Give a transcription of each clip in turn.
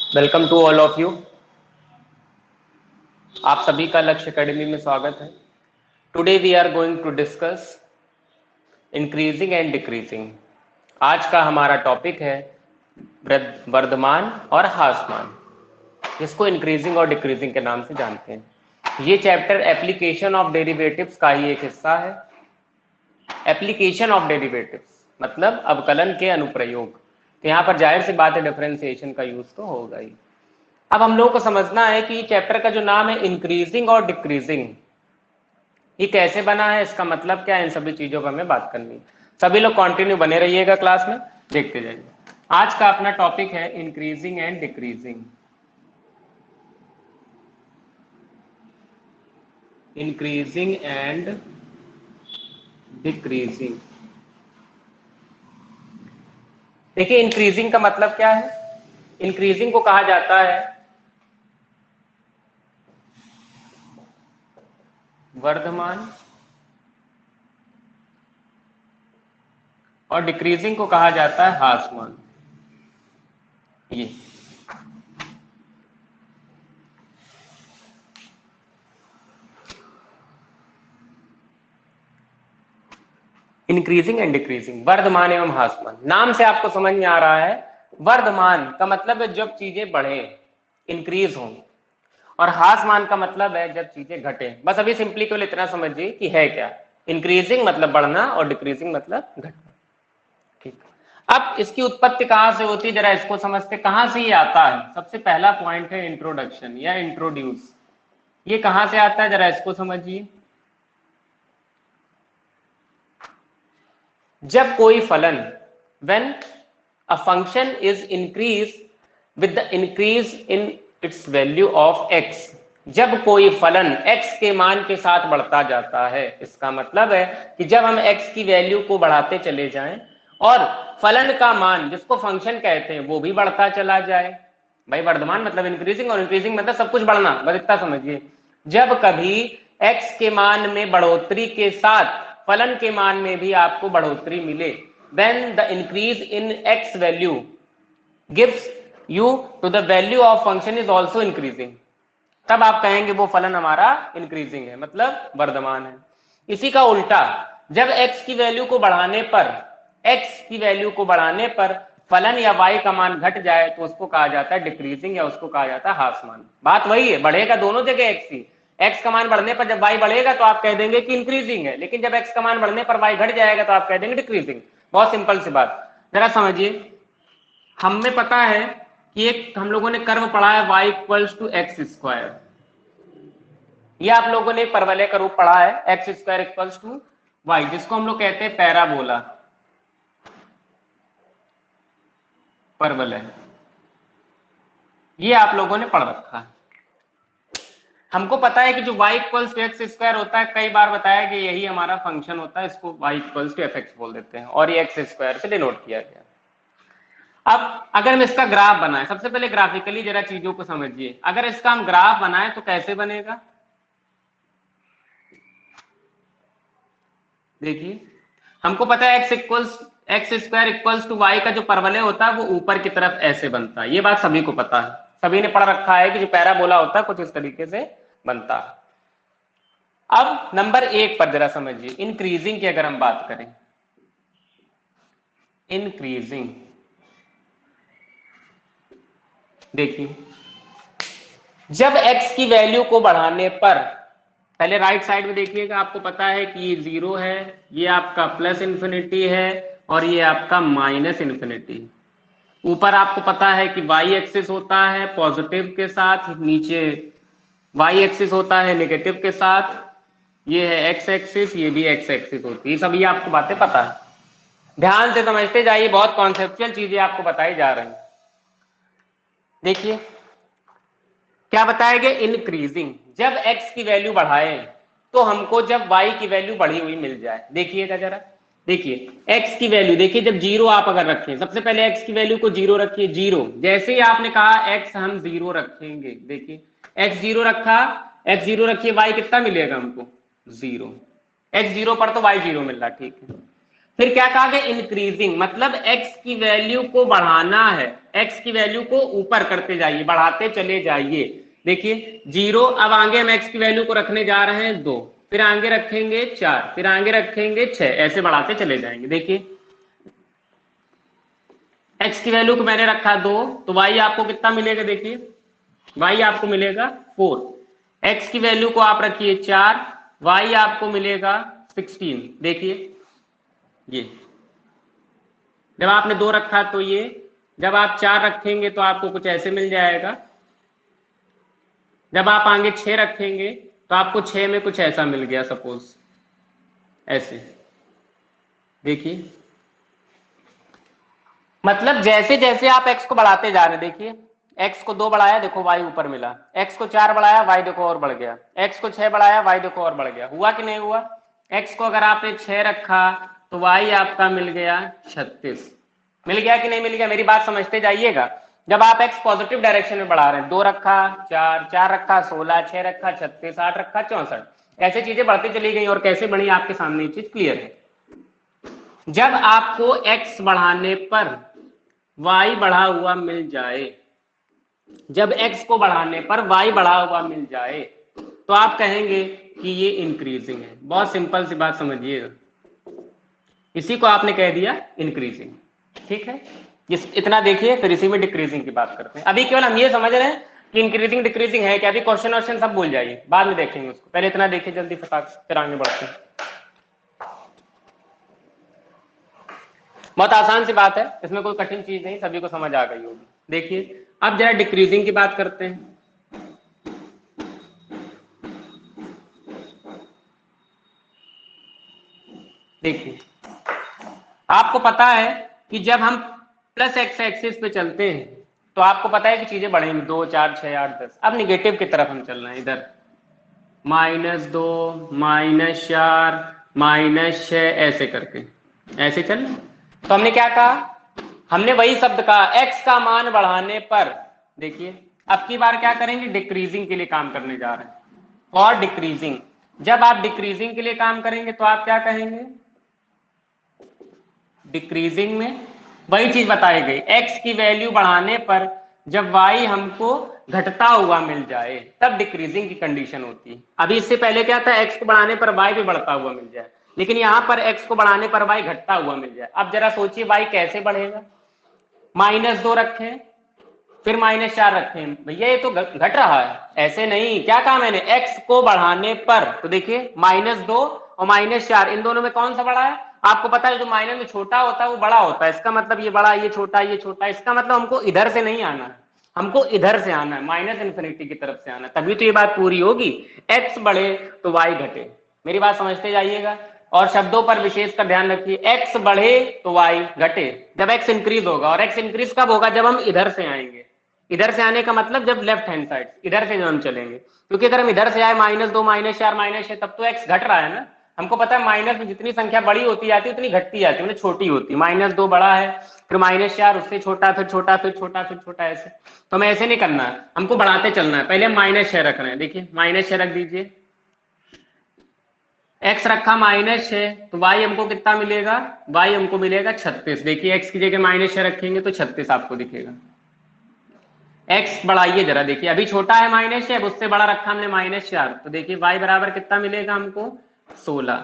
Welcome to all of you. आप सभी का लक्ष्य एकेडमी में स्वागत है। Today we are going to discuss increasing and decreasing. आज का हमारा टॉपिक है वर्धमान और ह्रासमान, जिसको इंक्रीजिंग और डिक्रीजिंग के नाम से जानते हैं। ये चैप्टर एप्लीकेशन ऑफ डेरिवेटिव्स का ही एक हिस्सा है। एप्लीकेशन ऑफ डेरिवेटिव्स मतलब अवकलन के अनुप्रयोग। तो यहाँ पर जाहिर सी बात है डिफरेंशिएशन का यूज तो होगा ही। अब हम लोगों को समझना है कि चैप्टर का जो नाम है इंक्रीजिंग और डिक्रीजिंग, ये कैसे बना है, इसका मतलब क्या है, इन सभी चीजों पर हमें बात करनी है। सभी लोग कंटिन्यू बने रहिएगा, क्लास में देखते जाइए। आज का अपना टॉपिक है increasing and decreasing. Increasing and decreasing. देखिए इंक्रीजिंग का मतलब क्या है। इंक्रीजिंग को कहा जाता है वर्धमान और डिक्रीजिंग को कहा जाता है ह्रासमान। ये इंक्रीजिंग एंड डिक्रीजिंग, वर्धमान एवं ह्रासमान। नाम से आपको समझ में आ रहा है, वर्धमान का मतलब है जब चीजें बढ़े, इंक्रीज हो, और ह्रासमान का मतलब है जब चीजें घटे। बस अभी सिंपली केवल इतना समझिए कि है क्या। इंक्रीजिंग मतलब बढ़ना और डिक्रीजिंग मतलब घटना। ठीक। अब इसकी उत्पत्ति कहां से होती है, जरा इसको समझते। कहां से ये आता है? सबसे पहला पॉइंट है इंट्रोडक्शन या इंट्रोड्यूस। ये कहां से आता है, जरा इसको समझिए। जब कोई फलन, when a function is increase with the increase in its value of x, जब कोई फलन x के मान के साथ बढ़ता जाता है, इसका मतलब है कि जब हम x की वैल्यू को बढ़ाते चले जाएं और फलन का मान, जिसको फंक्शन कहते हैं, वो भी बढ़ता चला जाए। भाई वर्धमान मतलब इंक्रीजिंग और इंक्रीजिंग मतलब सब कुछ बढ़ना, बस इतना समझिए। जब कभी x के मान में बढ़ोतरी के साथ फलन के मान में भी आपको बढ़ोतरी मिले, then the increase in x value gives you to the value of function is also increasing, तब आप कहेंगे वो फलन हमारा इंक्रीजिंग है, मतलब वर्धमान है। इसी का उल्टा, जब x की वैल्यू को बढ़ाने पर, x की वैल्यू को बढ़ाने पर फलन या y का मान घट जाए तो उसको कहा जाता है डिक्रीजिंग या उसको कहा जाता है ह्रासमान। बात वही है, बढ़ेगा दोनों जगह x ही। x का मान बढ़ने पर जब y बढ़ेगा तो आप कह देंगे कि इंक्रीजिंग है, लेकिन जब x का मान बढ़ने पर y घट जाएगा तो आप कह देंगे डिक्रीजिंग। बहुत सिंपल सी बात, जरा समझिए। हमें पता है कि एक हम लोगों ने कर्व पढ़ा है y equals to X square. ये आप लोगों ने परवलय का रूप पढ़ा है, X square equals to Y, जिसको हम लोग कहते हैं पैराबोला, परवलय। ये आप लोगों ने पढ़ रखा है। हमको पता है कि जो y equals to X square होता है, कई बार बताया कि यही हमारा फंक्शन होता है, इसको y equals to F X बोल देते हैं और ये एक्स स्क्वायर से डिनोट किया गया। अब अगर हम इसका ग्राफ बनाए, सबसे पहले ग्राफिकली जरा चीजों को समझिए। अगर इसका हम ग्राफ बनाए तो कैसे बनेगा, देखिए। हमको पता है X square equals to Y का जो परवलय होता है वो ऊपर की तरफ ऐसे बनता है। ये बात सभी को पता है, सभी ने पढ़ रखा है कि जो पैराबोला होता है कुछ इस तरीके से बनता है। अब नंबर 1 पर जरा समझिए, इंक्रीजिंग की अगर हम बात करें, इंक्रीजिंग, देखिए जब x की वैल्यू को बढ़ाने पर, पहले राइट साइड में देखिएगा, आपको पता है कि ये 0 है, ये आपका प्लस इंफिनिटी है और ये आपका माइनस इंफिनिटी। ऊपर आपको पता है कि y एक्सिस होता है पॉजिटिव के साथ, नीचे y एक्सिस होता है नेगेटिव के साथ, ये है x एक्सिस, ये भी x एक्सिस होती है। सभी आपको बातें पता है, ध्यान से समझते जाइए, बहुत कॉन्सेप्चुअल चीजें आपको बताई जा रही हैं। देखिए क्या बताया गया, इंक्रीजिंग, जब x की वैल्यू बढ़ाए तो हमको जब y की वैल्यू बढ़ी हुई मिल जाए। देखिएगा जरा, देखिए x की वैल्यू, देखिए जब 0 आप अगर रखें, सबसे पहले x की वैल्यू को 0 रखिए, 0, जैसे ही आपने कहा x हम 0 रखेंगे, देखिए x 0 रखा, x 0 रखिए, y कितना मिलेगा हमको 0, x 0 पर तो y 0 मिल रहा, ठीक है। फिर क्या कहा गया, इंक्रीजिंग, मतलब x की वैल्यू को बढ़ाना है, x की वैल्यू को ऊपर करते जाइए, बढ़ाते चले जाइए। देखिए 0, अब आगे हम x की वैल्यू को रखने जा रहे हैं 2, फिर आगे रखेंगे 4, फिर आगे रखेंगे 6, ऐसे बढ़ाते चले जाएंगे। देखिए x की वैल्यू को मैंने रखा 2, तो y आपको कितना मिलेगा, देखिए y आपको मिलेगा 4, x की वैल्यू को आप रखिए 4, y आपको मिलेगा 16। देखिए ये जब आपने 2 रखा तो ये, जब आप 4 रखेंगे तो आपको कुछ ऐसे मिल जाएगा, जब आप आगे 6 रखेंगे तो आपको 6 में कुछ ऐसा मिल गया, सपोज ऐसे। देखिए मतलब जैसे जैसे आप x को बढ़ाते जा रहे हैं, देखिए x को 2 बढ़ाया, देखो y ऊपर मिला, x को 4 बढ़ाया, y देखो और बढ़ गया, x को 6 बढ़ाया, y देखो और बढ़ गया। हुआ कि नहीं हुआ? x को अगर आपने 6 रखा तो y आपका मिल गया 36। मिल गया कि नहीं मिल गया? मेरी बात समझते जाइएगा। जब आप x पॉजिटिव डायरेक्शन में बढ़ा रहे हैं, 2 रखा 4, 4 रखा 16, 6 रखा 36, 8 रखा 64, ऐसे चीजें बढ़ती चली गई, और कैसे बढ़ी आपके सामने ये चीज क्लियर है। जब आपको x बढ़ाने पर y बढ़ा हुआ मिल जाए, जब x को बढ़ाने पर y बढ़ा हुआ मिल जाए, तो आप कहेंगे कि ये इंक्रीजिंग है। बहुत सिंपल सी बात समझिएगा, इसी को आपने कह दिया इंक्रीजिंग। ठीक है, इतना देखिए, फिर इसी में डिक्रीजिंग की बात करते हैं। अभी केवल हम ये समझ रहे हैं कि इंक्रीजिंग डिक्रीजिंग है क्या। अभी क्वेश्चन वोश्चन सब भूल जाइए, बाद में देखेंगे उसको, पहले इतना देखिए जल्दी फटाक, फिर आगे बढ़ते हैं। बहुत आसान सी बात है, इसमें कोई कठिन चीज नहीं, सभी को समझ आ गई होगी। देखिए अब जरा डिक्रीजिंग की बात करते हैं। देखिए आपको पता है कि जब हम प्लस एक्स एक्सिस पे चलते हैं तो आपको पता है कि चीजें बढ़ेंगी, 2, 4, 6, 8, 10। अब निगेटिव की तरफ हम चल रहे हैं, इधर -2, -4, -6, ऐसे करके ऐसे चल। तो हमने क्या कहा, हमने वही शब्द कहा, x का मान बढ़ाने पर। देखिए अब की बार क्या करेंगे, डिक्रीजिंग के लिए काम करने जा रहे हैं। और डिक्रीजिंग, जब आप डिक्रीजिंग के लिए काम करेंगे तो आप क्या कहेंगे, डिक्रीजिंग में वही चीज बताई गई, x की वैल्यू बढ़ाने पर जब y हमको घटता हुआ मिल जाए तब डिक्रीजिंग की कंडीशन होती है। अभी इससे पहले क्या था, x को बढ़ाने पर y भी बढ़ता हुआ मिल जाए, लेकिन यहां पर x को बढ़ाने पर y घटता हुआ मिल जाए। अब जरा सोचिए y कैसे बढ़ेगा, -2 रखें फिर -4 रखें, भैया ये तो घट रहा है, ऐसे नहीं। क्या कहा मैंने, x को बढ़ाने पर, तो देखिए -2 और -4, इन दोनों में कौन सा बड़ा है? आपको पता है जो माइनस में छोटा होता है वो बड़ा होता है, इसका मतलब ये बड़ा, ये छोटा, ये छोटा, इसका मतलब हमको इधर से नहीं आना है, हमको इधर से आना है, -इन्फिनिटी की तरफ से आना है, तभी तो ये बात पूरी होगी। x बढ़े तो y घटे, मेरी बात समझते जाइएगा। और शब्दों पर विशेष का ध्यान रखिए, x बढ़े तो y घटे, जब x इंक्रीज होगा। और x इंक्रीज कब होगा, जब हम इधर से आएंगे। इधर से आने का मतलब जब लेफ्ट हैंड साइड, इधर से जब हम चलेंगे, क्योंकि अगर हम इधर से आए -2, -4, -6, तब तो x घट रहा है ना। हमको पता है माइनस में जितनी संख्या बड़ी होती जाती है उतनी घटती जाती है, मतलब छोटी होती है। -2 बड़ा है, फिर -4 उससे छोटा, फिर छोटा, फिर छोटा, फिर छोटा, ऐसे। तो हमें ऐसे नहीं करना है, हमको बढ़ाते चलना है। पहले हम -6 रख रहे हैं, देखिए -6 रख दीजिए, x रखा -6, तो y हमको कितना मिलेगा, y हमको मिलेगा 36। देखिए x की जगह -6 रखेंगे तो 36 आपको दिखेगा। x बढ़ाइए जरा, देखिए अभी छोटा है -6, उससे बड़ा रखा हमने -4, तो देखिए y बराबर कितना मिलेगा हमको, 16।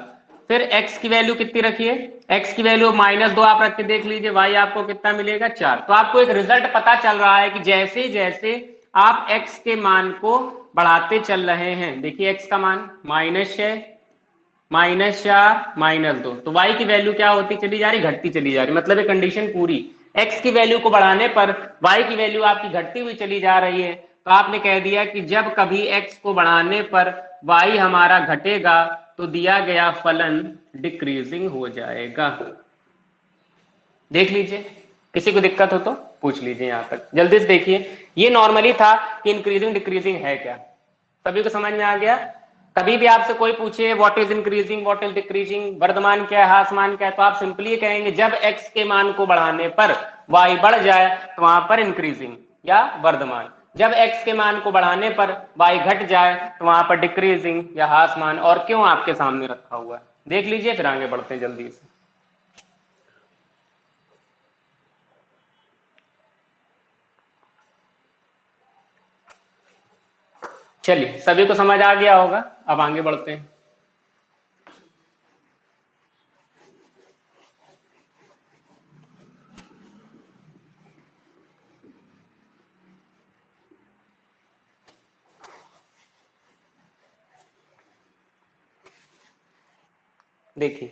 फिर x की वैल्यू कितनी रखिए, x की वैल्यू -2 आप रख के देख लीजिए, y आपको कितना मिलेगा, 4। तो आपको एक रिजल्ट पता चल रहा है कि जैसे जैसे आप x के मान को बढ़ाते चल रहे हैं, देखिए x का मान -6, -4, -2, तो y की वैल्यू क्या होती चली जा रही, घटती चली जा रही। मतलब ये कंडीशन पूरी, x की वैल्यू को बढ़ाने पर y की वैल्यू आपकी घटती हुई चली जा रही है। तो आपने कह दिया कि जब कभी x को बढ़ाने पर y हमारा घटेगा तो दिया गया फलन डिक्रीजिंग हो जाएगा। देख लीजिए, किसी को दिक्कत हो तो पूछ लीजिए। यहां तक जल्दी से देखिए, ये नॉर्मली था कि इंक्रीजिंग डिक्रीजिंग है क्या, सभी को समझ में आ गया। कभी भी आपसे कोई पूछे what is increasing, what is decreasing, वर्धमान क्या है, ह्रासमान क्या है, तो आप सिंपली कहेंगे जब x के मान को बढ़ाने पर y बढ़ जाए तो वहां पर इंक्रीजिंग या वर्धमान, जब x के मान को बढ़ाने पर y घट जाए तो वहां पर डिक्रीजिंग या ह्रासमान। और क्यों आपके सामने रखा हुआ है, देख लीजिए, फिर आगे बढ़ते हैं जल्दी से। चलिए, सभी को समझ आ गया होगा, अब आगे बढ़ते हैं। देखिए,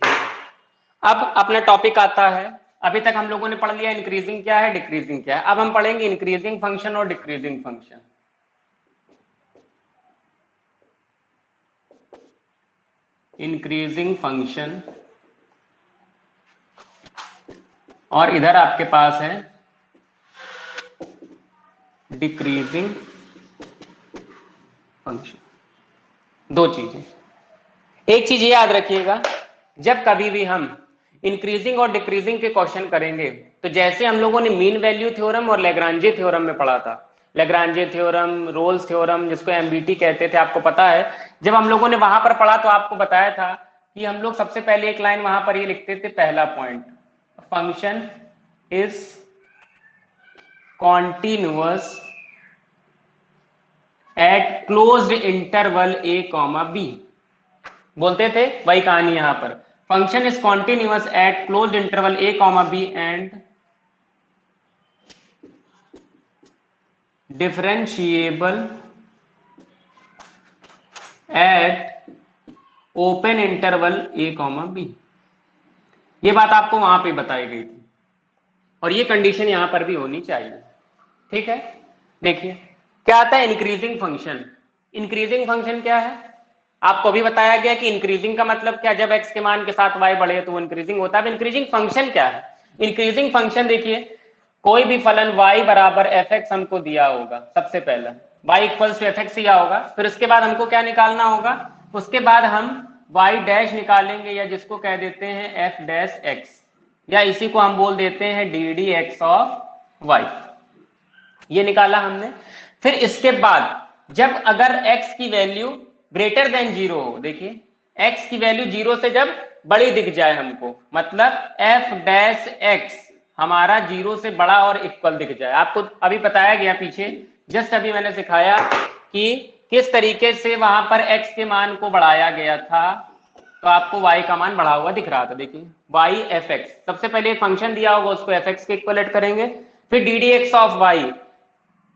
अब अपना टॉपिक आता है, अभी तक हम लोगों ने पढ़ लिया इंक्रीजिंग क्या है, डिक्रीजिंग क्या है। अब हम पढ़ेंगे इंक्रीजिंग फंक्शन और डिक्रीजिंग फंक्शन। इंक्रीजिंग फंक्शन और इधर आपके पास है डिक्रीजिंग फंक्शन। दो चीजें, एक चीज ये याद रखिएगा, जब कभी भी हम इंक्रीजिंग और डिक्रीजिंग के क्वेश्चन करेंगे तो जैसे हम लोगों ने मीन वैल्यू थ्योरम और लेग्रांजे थ्योरम में पढ़ा था, लेग्रांजे थ्योरम, रोल्स थ्योरम, जिसको एमबीटी कहते थे, आपको पता है। जब हम लोगों ने वहां पर पढ़ा तो आपको बताया था कि हम लोग सबसे पहले एक लाइन वहां पर ये लिखते थे, पहला point, function is continuous at closed interval a, b। बोलते थे, वही कहानी यहां पर, function is continuous at closed interval a, b and differentiable at open interval a, b। ये बात आपको वहां पे बताई गई थी और ये कंडीशन यहां पर भी होनी चाहिए। ठीक है, देखिए क्या आता है इंक्रीजिंग फंक्शन। इंक्रीजिंग फंक्शन क्या है, आपको भी बताया गया कि इंक्रीजिंग का मतलब क्या, जब x के मान के साथ y बढ़े तो वो इंक्रीजिंग होता है। इंक्रीजिंग फंक्शन क्या है, इंक्रीजिंग फंक्शन देखिए, कोई भी फलन y बराबर fx हमको दिया होगा, सबसे पहला y इक्वल्स टू fx दिया होगा, फिर उसके बाद हमको क्या निकालना होगा, उसके बाद हम y डैश निकालेंगे, या जिसको कह देते हैं f डैश x, या इसी को हम बोल देते हैं D D X of y। ये निकाला हमने। फिर इसके बाद जब अगर x की वैल्यू ग्रेटर देन 0 हो, देखिए x की वैल्यू 0 से जब बड़ी दिख जाए हमको, मतलब f डैश x हमारा 0 से बड़ा और इक्वल दिख जाए। आपको अभी बताया गया पीछे, जस्ट अभी मैंने सिखाया कि किस तरीके से वहां पर x के मान को बढ़ाया गया था, तो आपको y का मान बढ़ा हुआ दिख रहा था। देखिए y fx, सबसे पहले एक फंक्शन दिया होगा उसको fx के इक्वलेट करेंगे, फिर D D X of y,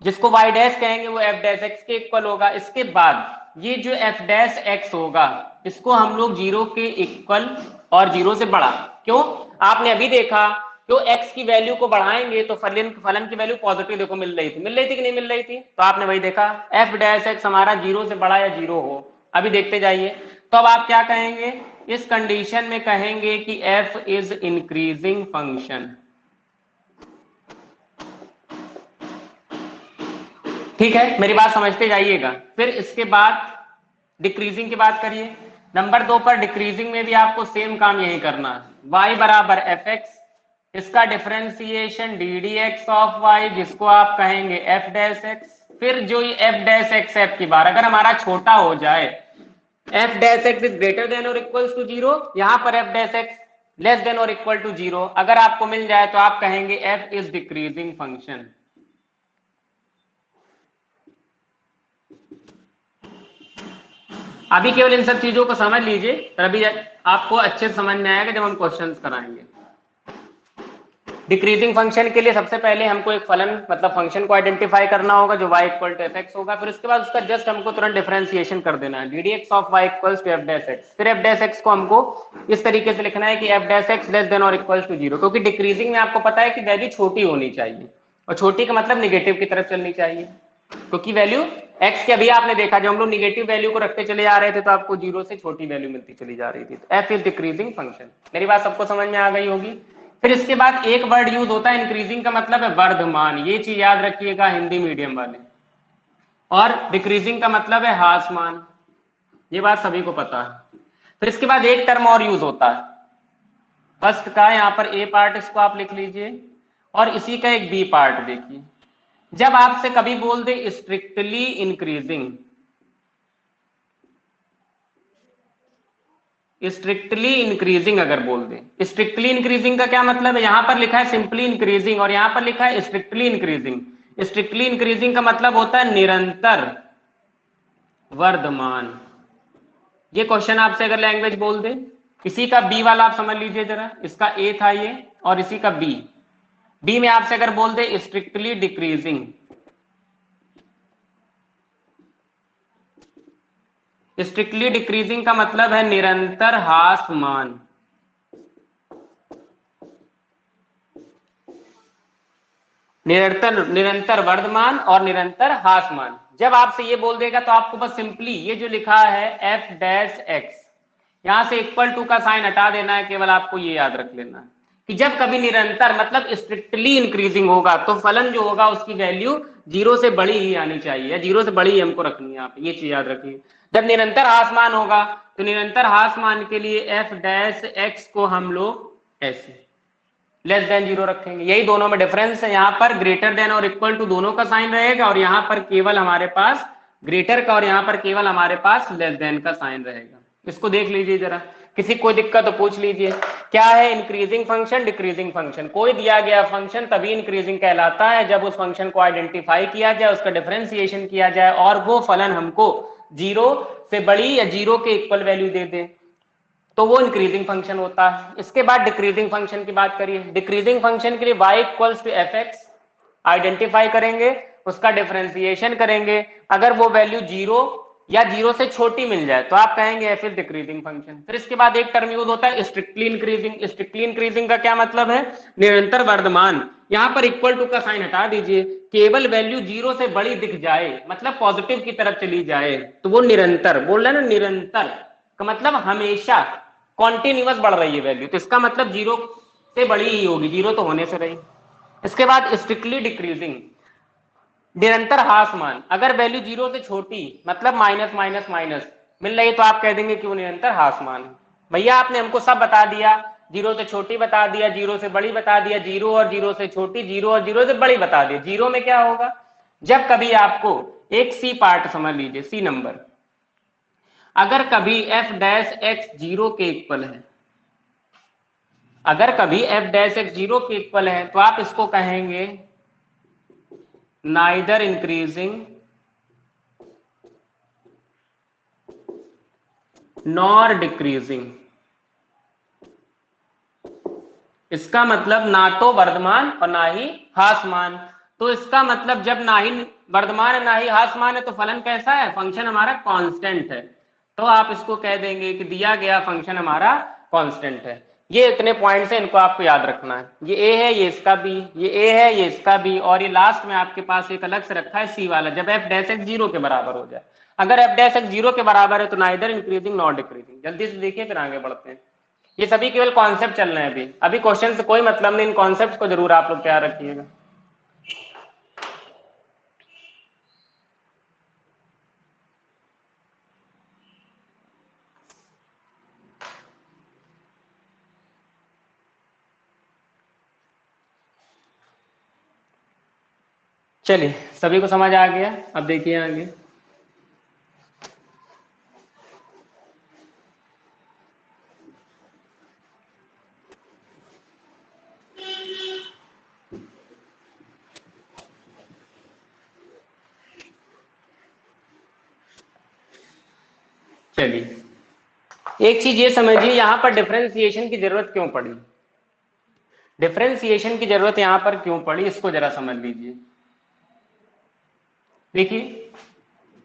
जिसको y डैश कहेंगे, वो f डैश x के इक्वल होगा। इसके बाद ये जो f डैश x होगा, इसको हम लोग 0 के इक्वल और 0 से बड़ा, क्यों, आपने अभी देखा जो x की वैल्यू को बढ़ाएंगे तो फलन की वैल्यू पॉजिटिव देखो मिल रही थी कि नहीं मिल रही थी, तो आपने वही देखा f डैश x हमारा 0 से बड़ा या 0 हो। अभी देखते जाइए, तो अब आप क्या कहेंगे, इस कंडीशन में कहेंगे कि f इज इंक्रीजिंग फंक्शन। ठीक है, मेरी बात समझते जाइएगा। फिर इसके बाद डिक्रीजिंग की बात करिए, नंबर 2 पर डिक्रीजिंग में भी आपको सेम काम यही करना है, y बराबर एफ एक्स, इसका differentiation D D X of y, जिसको आप कहेंगे f डैश x। फिर जो ये f डैश x f की बार अगर हमारा छोटा हो जाए, f dash x is greater than और इक्वल्स टू 0, यहां पर f dash x less than और इक्वल टू 0 अगर आपको मिल जाए तो आप कहेंगे f इज डिक्रीजिंग फंक्शन। अभी केवल इन सब चीजों को समझ लीजिए, तभी आपको अच्छे से समझ में आएगा जब हम क्वेश्चंस कराएंगे। डिक्रीजिंग फंक्शन के लिए सबसे पहले हमको एक फलन मतलब फंक्शन को आइडेंटिफाई करना होगा जो y equal to F X होगा, फिर उसके बाद उसका जस्ट हमको तुरंत डिफरेंशिएशन कर देना है, D D X of y equals to F dash X. फिर एफ डैश एक्स को हमको इस तरीके से लिखना है कि F dash X less than और इक्वल्स टू 0, क्योंकि डिक्रीजिंग में आपको पता है कि वैल्यू छोटी होनी चाहिए, और छोटी का मतलब निगेटिव की तरफ चलनी चाहिए, क्योंकि वैल्यू x के अभी आपने देखा जब हम लोग निगेटिव वैल्यू को रखते चले जा रहे थे तो आपको 0 से छोटी वैल्यू मिलती चली जा रही थी। तो f इज डिक्रीजिंग फंक्शन। मेरी बात सबको समझ में आ गई होगी। फिर इसके बाद एक वर्ड यूज होता है, इंक्रीजिंग का मतलब है वर्धमान, ये चीज याद रखिएगा हिंदी मीडियम वाले, और डिक्रीजिंग का मतलब है ह्रासमान, ये बात सभी को पता है। फिर इसके बाद एक टर्म और यूज होता है, फर्स्ट का यहाँ पर ए पार्ट, इसको आप लिख लीजिए, और इसी का एक बी पार्ट देखिए। जब आपसे कभी बोल दे स्ट्रिक्टली इंक्रीजिंग, स्ट्रिक्टली इंक्रीजिंग अगर बोल दे, स्ट्रिक्टली इंक्रीजिंग का क्या मतलब है, यहां पर लिखा है सिंपली इंक्रीजिंग और यहां पर लिखा है स्ट्रिक्टली इंक्रीजिंग। स्ट्रिक्टली इंक्रीजिंग का मतलब होता है निरंतर वर्धमान। ये क्वेश्चन आपसे अगर लैंग्वेज बोल दे, इसी का बी वाला आप समझ लीजिए जरा, इसका ए था ये और इसी का बी, बी में आपसे अगर बोल दे स्ट्रिक्टली डिक्रीजिंग, स्ट्रिक्टली डिक्रीजिंग का मतलब है निरंतर ह्रासमान। निरंतर निरंतर वर्धमान और निरंतर ह्रासमान। जब आपसे ये बोल देगा तो आपको बस सिंपली ये जो लिखा है एफ डैश एक्स, यहां से इक्वल टू का साइन हटा देना है, केवल आपको ये याद रख लेना है कि जब कभी निरंतर मतलब स्ट्रिक्टली इंक्रीजिंग होगा तो फलन जो होगा उसकी वैल्यू जीरो से बड़ी ही आनी चाहिए, जीरो से बड़ी ही हमको रखनी है, आप ये चीज याद रखिए। जब निरंतर ह्रासमान होगा तो निरंतर ह्रासमान के लिए एफ डैश एक्स को हम लोग ऐसे लेस देन जीरो रखेंगे। यही दोनों में डिफरेंस है, यहाँ पर ग्रेटर देन और इक्वल टू दोनों का साइन रहेगा और यहाँ पर केवल हमारे पास ग्रेटर का और यहाँ पर केवल हमारे पास लेस देन का साइन रहेगा। इसको देख लीजिए जरा, किसी कोई दिक्कत तो पूछ लीजिए। क्या है इंक्रीजिंग फंक्शन, डिक्रीजिंग फंक्शन। कोई दिया गया फंक्शन तभी इंक्रीजिंग कहलाता है जब उस फंक्शन को आइडेंटिफाई किया जाए, उसका डिफरेंशिएशन किया जाए और वो फलन हमको जीरो से बड़ी या जीरो के इक्वल वैल्यू दे दे, तो वो इंक्रीजिंग फंक्शन होता है। इसके बाद डिक्रीजिंग फंक्शन की बात करिए। डिक्रीजिंग फंक्शन के लिए y equals to F X identify करेंगे, उसका डिफरेंशिएशन करेंगे, अगर वो वैल्यू जीरो या जीरो से छोटी मिल जाए तो आप कहेंगे एफ इज डिक्रीजिंग फंक्शन। फिर इसके बाद एक टर्म यूज होता है स्ट्रिक्टली इंक्रीजिंग। स्ट्रिक्टली इंक्रीजिंग का क्या मतलब है, निरंतर वर्धमान। यहां पर इक्वल टू का साइन हटा दीजिए, केवल वैल्यू जीरो से बड़ी दिख जाए मतलब पॉजिटिव की तरफ चली जाए तो वो निरंतर, बोल रहे हैं ना निरंतर का मतलब हमेशा कॉन्टिन्यूअस बढ़ रही है वैल्यू, तो इसका मतलब जीरो से बड़ी ही होगी, जीरो तो होने से रही। इसके बाद स्ट्रिक्टली डिक्रीजिंग, निरंतर ह्रासमान। अगर वैल्यू जीरो से छोटी मतलब माइनस माइनस माइनस मिल रही है तो आप कह देंगे कि वो निरंतर ह्रासमान। भैया आपने हमको सब बता दिया, जीरो से छोटी बता दिया, जीरो से बड़ी बता दिया, जीरो और जीरो से छोटी, जीरो और जीरो से बड़ी बता दिया। जीरो में क्या होगा, जब कभी आपको एक सी पार्ट समझ लीजिए, सी नंबर, अगर कभी एफ डैश एक्स जीरो के इक्वल है, अगर कभी एफ डैश एक्स जीरो के इक्वल है तो आप इसको कहेंगे नाइदर इंक्रीजिंग नॉर डिक्रीजिंग। इसका मतलब ना तो वर्धमान और ना ही ह्रासमान। तो इसका मतलब जब ना ही वर्धमान है ना ही ह्रासमान है तो फलन कैसा है, फंक्शन हमारा कांस्टेंट है। तो आप इसको कह देंगे कि दिया गया फंक्शन हमारा कांस्टेंट है। ये इतने पॉइंट्स हैं, इनको आपको याद रखना है। ये ए है, ये इसका बी, ये ए है, ये इसका बी, और ये लास्ट में आपके पास एक अलग से रखा है सी वाला, जब एफ डैश एक्स जीरो के बराबर हो जाए। अगर एफ डैश एक्स जीरो के बराबर है तो नाइदर इंक्रीजिंग नॉट डिक्रीजिंग। जल्दी से देखिए फिर आगे बढ़ते हैं। ये सभी केवल कॉन्सेप्ट चल रहे हैं, अभी अभी क्वेश्चन से कोई मतलब नहीं, इन कॉन्सेप्ट को जरूर आप लोग तैयार रखिएगा। चलिए, सभी को समझ आ गया। अब देखिए आगे। चलिए, एक चीज ये समझिए, यहां पर डिफरेंशिएशन की जरूरत क्यों पड़ी, डिफरेंशिएशन की जरूरत यहां पर क्यों पड़ी, इसको जरा समझ लीजिए। देखिए,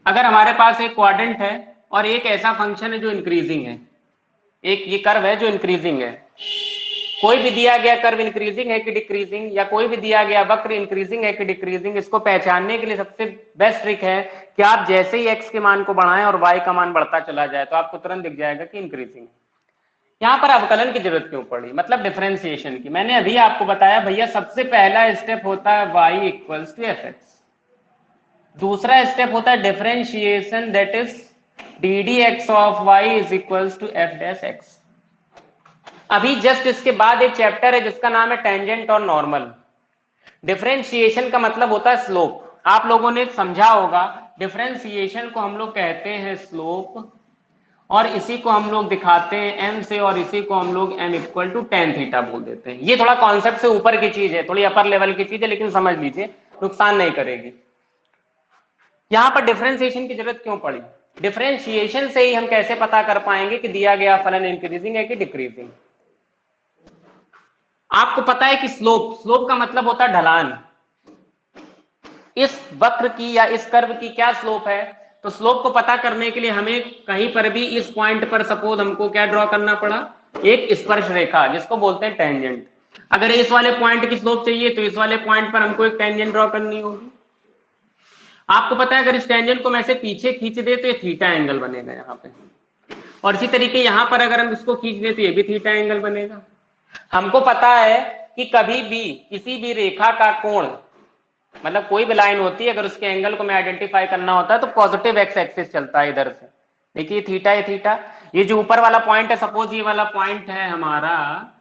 अगर हमारे पास एक क्वाड्रेंट है और एक ऐसा फंक्शन है जो इंक्रीजिंग है, एक ये कर्व है जो इंक्रीजिंग है, कोई भी दिया गया कर्व इंक्रीजिंग है कि डिक्रीजिंग, या कोई भी दिया गया वक्र इंक्रीजिंग है कि डिक्रीजिंग, इसको पहचानने के लिए सबसे बेस्ट ट्रिक है कि आप जैसे ही x के मान को बढ़ाएं और y का मान बढ़ता चला जाए तो आपको तुरंत दिख जाएगा कि इंक्रीजिंग। यहाँ पर अवकलन की जरूरत क्यों पड़ी, मतलब डिफरेंशिएशन की। मैंने अभी आपको बताया भैया सबसे पहला स्टेप होता है y equals to F X, दूसरा स्टेप होता है differentiation, that is D D X of Y is equals to F dash X. अभी जस्ट इसके बाद एक चैप्टर है जिसका नाम है टेंजेंट और नॉर्मल। डिफरेंशिएशन का मतलब होता है स्लोप, आप लोगों ने समझा होगा। डिफरेंशिएशन को हम लोग कहते हैं स्लोप, और इसी को हम लोग दिखाते हैं m से, और इसी को हम लोग m equal to tan theta बोल देते हैं। ये थोड़ा कॉन्सेप्ट से ऊपर की चीज है, थोड़ी अपर लेवल की चीज है, लेकिन समझ लीजिए, नुकसान नहीं करेगी। यहां पर डिफरेंशिएशन की जरूरत क्यों पड़ी, डिफरेंशिएशन से ही हम कैसे पता कर पाएंगे कि दिया गया फलन इंक्रीजिंग है कि डिक्रीजिंग? आपको पता है कि स्लोप का मतलब होता है ढलान। इस वक्र की या इस कर्व की क्या स्लोप है? तो स्लोप को पता करने के लिए हमें कहीं पर भी इस पॉइंट पर सपोज हमको क्या ड्रॉ करना पड़ा, एक स्पर्श रेखा जिसको बोलते हैं टेंजेंट। अगर इस वाले पॉइंट की स्लोप चाहिए तो इस वाले पॉइंट पर हमको एक टेंजेंट ड्रॉ करनी होगी। आपको पता है अगर इस टेंजेंट को मैं से पीछे खींच दे तो ये थीटा एंगल बनेगा यहाँ पे, और इसी तरीके यहां पर अगर हम इसको खींच दे तो ये भी थीटा एंगल बनेगा। हमको पता है कि कभी भी किसी भी रेखा का कोण, मतलब कोई भी लाइन होती है, अगर उसके एंगल को मैं आइडेंटिफाई करना होता है तो पॉजिटिव एक्स एक्सिस चलता है इधर से। देखिए थीटा, ये थीटा, ये जो ऊपर वाला पॉइंट है, सपोज ये वाला पॉइंट है हमारा,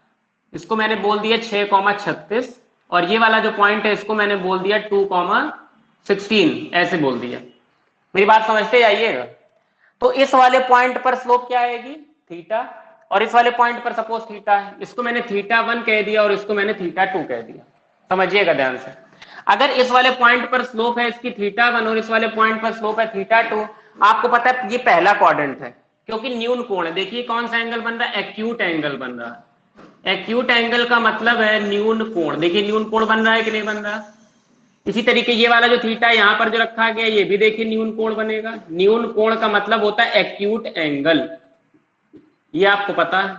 इसको मैंने बोल दिया 6,36, और ये वाला जो पॉइंट है इसको मैंने बोल दिया 2,16, ऐसे बोल दिया। मेरी बात समझते जाइएगा। तो इस वाले पॉइंट पर स्लोप क्या आएगी? थीटा, और इस वाले पॉइंट पर सपोज थीटा है, इसको मैंने θ1 कह दिया और इसको मैंने θ2 कह दिया। समझिएगा ध्यान से। अगर इस वाले पॉइंट पर स्लोप है इसकी θ1 और इस वाले पॉइंट पर स्लोप है θ2, आपको पता है ये पहला क्वाड्रेंट है क्योंकि न्यून कोण है। देखिए कौन सा एंगल बन रहा है? एक्यूट एंगल बन रहा है। एक्यूट एंगल का मतलब है न्यून कोण। देखिए न्यून कोण बन रहा है कि नहीं बन रहा? इसी तरीके ये वाला जो थीटा यहाँ पर जो रखा गया ये भी देखिए न्यून कोण बनेगा। न्यून कोण का मतलब होता है एक्यूट एंगल, ये आपको पता है।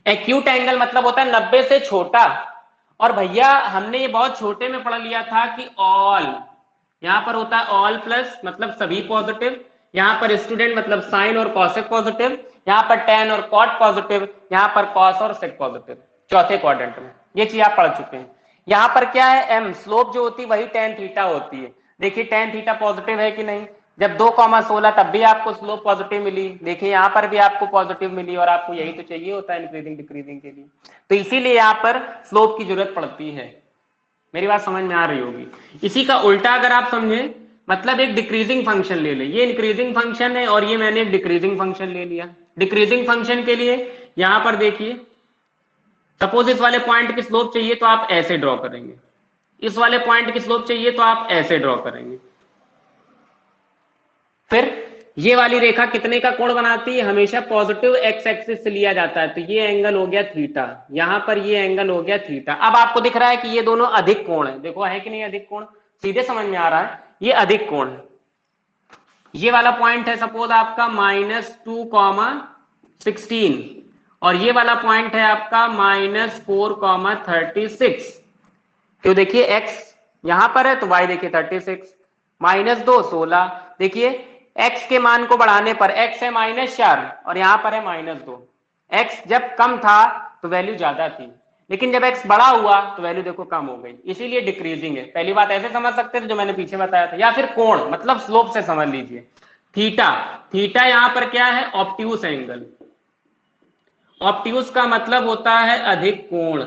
एक्यूट एंगल मतलब होता है 90 से छोटा। और भैया हमने ये बहुत छोटे में पढ़ लिया था कि ऑल, यहां पर होता है ऑल प्लस मतलब सभी पॉजिटिव, यहां पर स्टूडेंट मतलब साइन और कॉसेक पॉजिटिव, यहां पर टेन और कॉट पॉजिटिव, यहां पर कॉस और सेक पॉजिटिव, चौथे क्वाड्रेंट में। ये चीज आप पढ़ चुके हैं। यहां पर क्या है? एम स्लोप जो होती है वही टेन थीटा होती है। देखिए टेन थीटा पॉजिटिव है कि नहीं? जब 2,16 तब भी आपको स्लोप पॉजिटिव मिली, देखिए यहां पर भी आपको पॉजिटिव मिली, और आपको यही तो चाहिए होता है इंक्रीजिंग डिक्रीजिंग के लिए। तो इसीलिए यहां पर स्लोप की जरूरत पड़ती है। मेरी बात समझ में आ रही होगी। इसी का उल्टा अगर आप समझे, मतलब एक डिक्रीजिंग फंक्शन ले ले, ये इंक्रीजिंग फंक्शन है और ये मैंने एक डिक्रीजिंग फंक्शन ले लिया। डिक्रीजिंग फंक्शन के लिए यहां पर देखिए सपोज इस वाले पॉइंट की स्लोप चाहिए तो आप ऐसे ड्रॉ करेंगे, इस वाले पॉइंट की स्लोप चाहिए तो आप ऐसे ड्रॉ करेंगे। फिर ये वाली रेखा कितने का कोण बनाती है? हमेशा पॉजिटिव एक्स एक्सिस से लिया जाता है। तो ये एंगल हो गया थीटा, यहां पर ये एंगल हो गया थीटा। अब आपको दिख रहा है कि ये दोनों अधिक कोण है, देखो है कि नहीं अधिक कोण? सीधे समझ में आ रहा है ये अधिक कोण है। ये वाला पॉइंट है सपोज आपका -2,16 और ये वाला पॉइंट है आपका -4,36। तो देखिए x यहां पर है तो y देखिए 36, -2 16। देखिए x के मान को बढ़ाने पर x है -4 और यहां पर है -2। x जब कम था तो वैल्यू ज्यादा थी, लेकिन जब x बड़ा हुआ तो वैल्यू देखो कम हो गई, इसीलिए डिक्रीजिंग है। पहली बात ऐसे समझ सकते थे जो मैंने पीछे बताया था, या फिर कोण मतलब स्लोप से समझ लीजिए। थीटा, थीटा यहां पर क्या है? Obtuse angle. ऑब्ट्यूस का मतलब होता है अधिक कोण,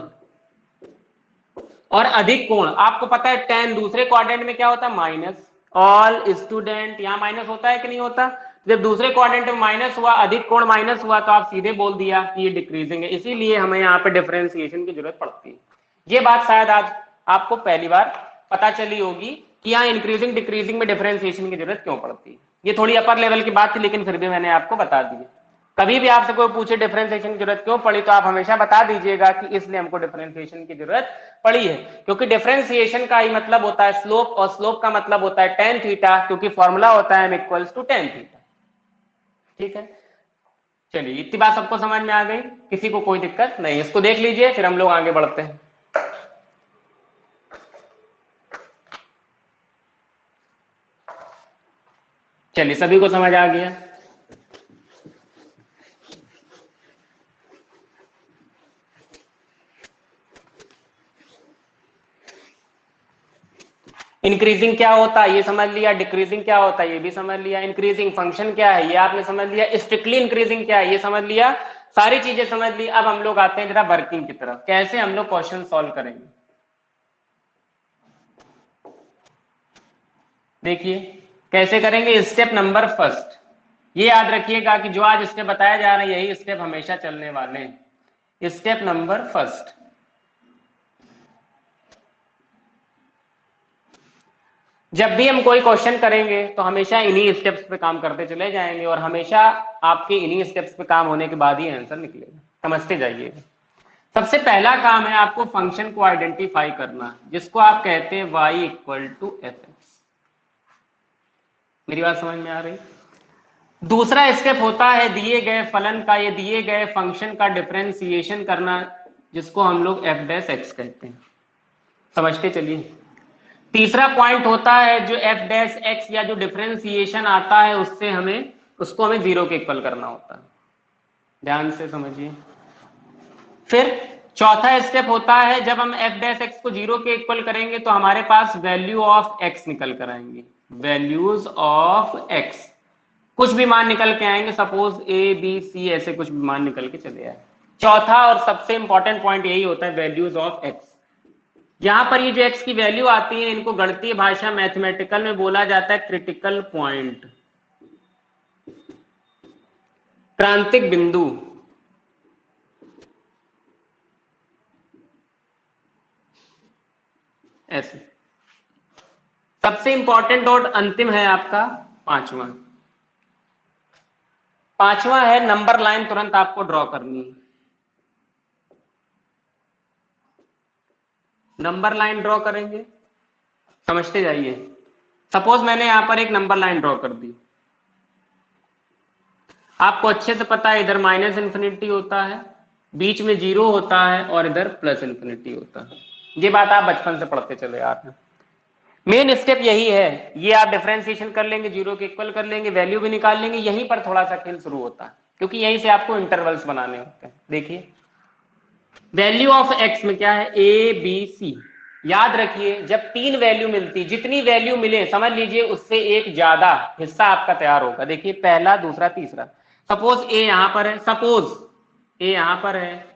और अधिक कोण आपको पता है टेन दूसरे क्वाड्रेंट में क्या होता है? माइनस। ऑल स्टूडेंट यहां माइनस होता है कि नहीं होता? जब दूसरे क्वाड्रेंट में माइनस हुआ, अधिक कोण माइनस हुआ, तो आप सीधे बोल दिया कि ये डिक्रीजिंग है। इसीलिए हमें यहाँ पे डिफरेंशिएशन की जरूरत पड़ती है। ये बात शायद आज आपको पहली बार पता चली होगी कि यहाँ इंक्रीजिंग डिक्रीजिंग में डिफरेंशिएशन की जरूरत क्यों पड़ती है। ये थोड़ी अपर लेवल की बात थी लेकिन फिर भी मैंने आपको बता दी। कभी भी आपसे कोई पूछे डिफरेंशिएशन की जरूरत क्यों पड़ी तो आप हमेशा बता दीजिएगा कि इसलिए हमको डिफरेंशिएशन की जरूरत पड़ी है, क्योंकि डिफरेंशिएशन का ही मतलब होता है स्लोप, और स्लोप का मतलब होता है टेन थीटा, क्योंकि फॉर्मूला होता है इक्वल्स टू टेन थीटा। ठीक है, चलिए इतनी बात सबको समझ में आ गई, किसी को कोई दिक्कत नहीं? इसको देख लीजिए फिर हम लोग आगे बढ़ते हैं। चलिए सभी को समझ आ गया? इंक्रीजिंग क्या होता है ये समझ लिया, डिक्रीजिंग क्या होता है ये भी समझ लिया, इंक्रीजिंग फंक्शन क्या है ये आपने समझ लिया, स्ट्रिक्टली इंक्रीजिंग क्या है ये समझ लिया, सारी चीजें समझ ली। अब हम लोग आते हैं जरा वर्किंग की तरफ, कैसे हम लोग क्वेश्चन सॉल्व करेंगे। देखिए कैसे करेंगे, स्टेप नंबर फर्स्ट, ये याद रखिएगा कि जो आज स्टेप बताया जा रहा है यही स्टेप हमेशा चलने वाले हैं। स्टेप नंबर फर्स्ट, जब भी हम कोई क्वेश्चन करेंगे तो हमेशा इन्हीं स्टेप्स पे काम करते चले जाएंगे और हमेशा आपके इन्हीं स्टेप्स पे काम होने के बाद ही आंसर निकलेगा, समझते जाइएगा। सबसे पहला काम है आपको फंक्शन को आइडेंटिफाई करना, जिसको आप कहते हैं y equal to F X. मेरी बात समझ में आ रही? दूसरा स्टेप होता है दिए गए फलन का, ये दिए गए फंक्शन का डिफरेंशिएशन करना, जिसको हम लोग एफ डैश एक्स कहते हैं, समझते चलिए। तीसरा पॉइंट होता है जो एफ डैश एक्स या जो डिफरेंशिएशन आता है उससे हमें उसको हमें जीरो के इक्वल करना होता है, ध्यान से समझिए। फिर चौथा स्टेप होता है जब हम एफ डैश एक्स को जीरो के इक्वल करेंगे तो हमारे पास वैल्यू ऑफ एक्स निकल कर आएंगे, वैल्यूज ऑफ एक्स, कुछ भी मान निकल के आएंगे, सपोज ए बी सी ऐसे कुछ भी मान निकल के चले आए। चौथा और सबसे इंपॉर्टेंट पॉइंट यही होता है वैल्यूज ऑफ एक्स। यहां पर ये जो एक्स की वैल्यू आती है इनको गणितीय भाषा मैथमेटिकल में बोला जाता है क्रिटिकल पॉइंट, क्रांतिक बिंदु। ऐसे सबसे इंपॉर्टेंट और अंतिम है आपका पांचवा है नंबर लाइन, तुरंत आपको ड्रॉ करनी है। नंबर लाइन ड्रॉ करेंगे, समझते जाइए। सपोज मैंने यहां पर एक नंबर लाइन ड्रॉ कर दी, आपको अच्छे से पता है इधर माइनस इन्फिनिटी होता है, बीच में जीरो होता है और इधर प्लस इन्फिनिटी होता है। ये बात आप बचपन से पढ़ते चले आ रहे हैं। मेन स्टेप यही है, ये आप डिफरेंशिएशन कर लेंगे, जीरो के इक्वल कर लेंगे, वैल्यू भी निकाल लेंगे। यहीं पर थोड़ा सा खेल शुरू होता है क्योंकि यहीं से आपको इंटरवल्स बनाने होते हैं। देखिए वैल्यू ऑफ एक्स में क्या है, ए बी सी। याद रखिए जब तीन वैल्यू मिलती, जितनी वैल्यू मिले समझ लीजिए उससे एक ज्यादा हिस्सा आपका तैयार होगा। देखिए पहला दूसरा तीसरा, सपोज ए यहां पर है, सपोज ए यहां पर है,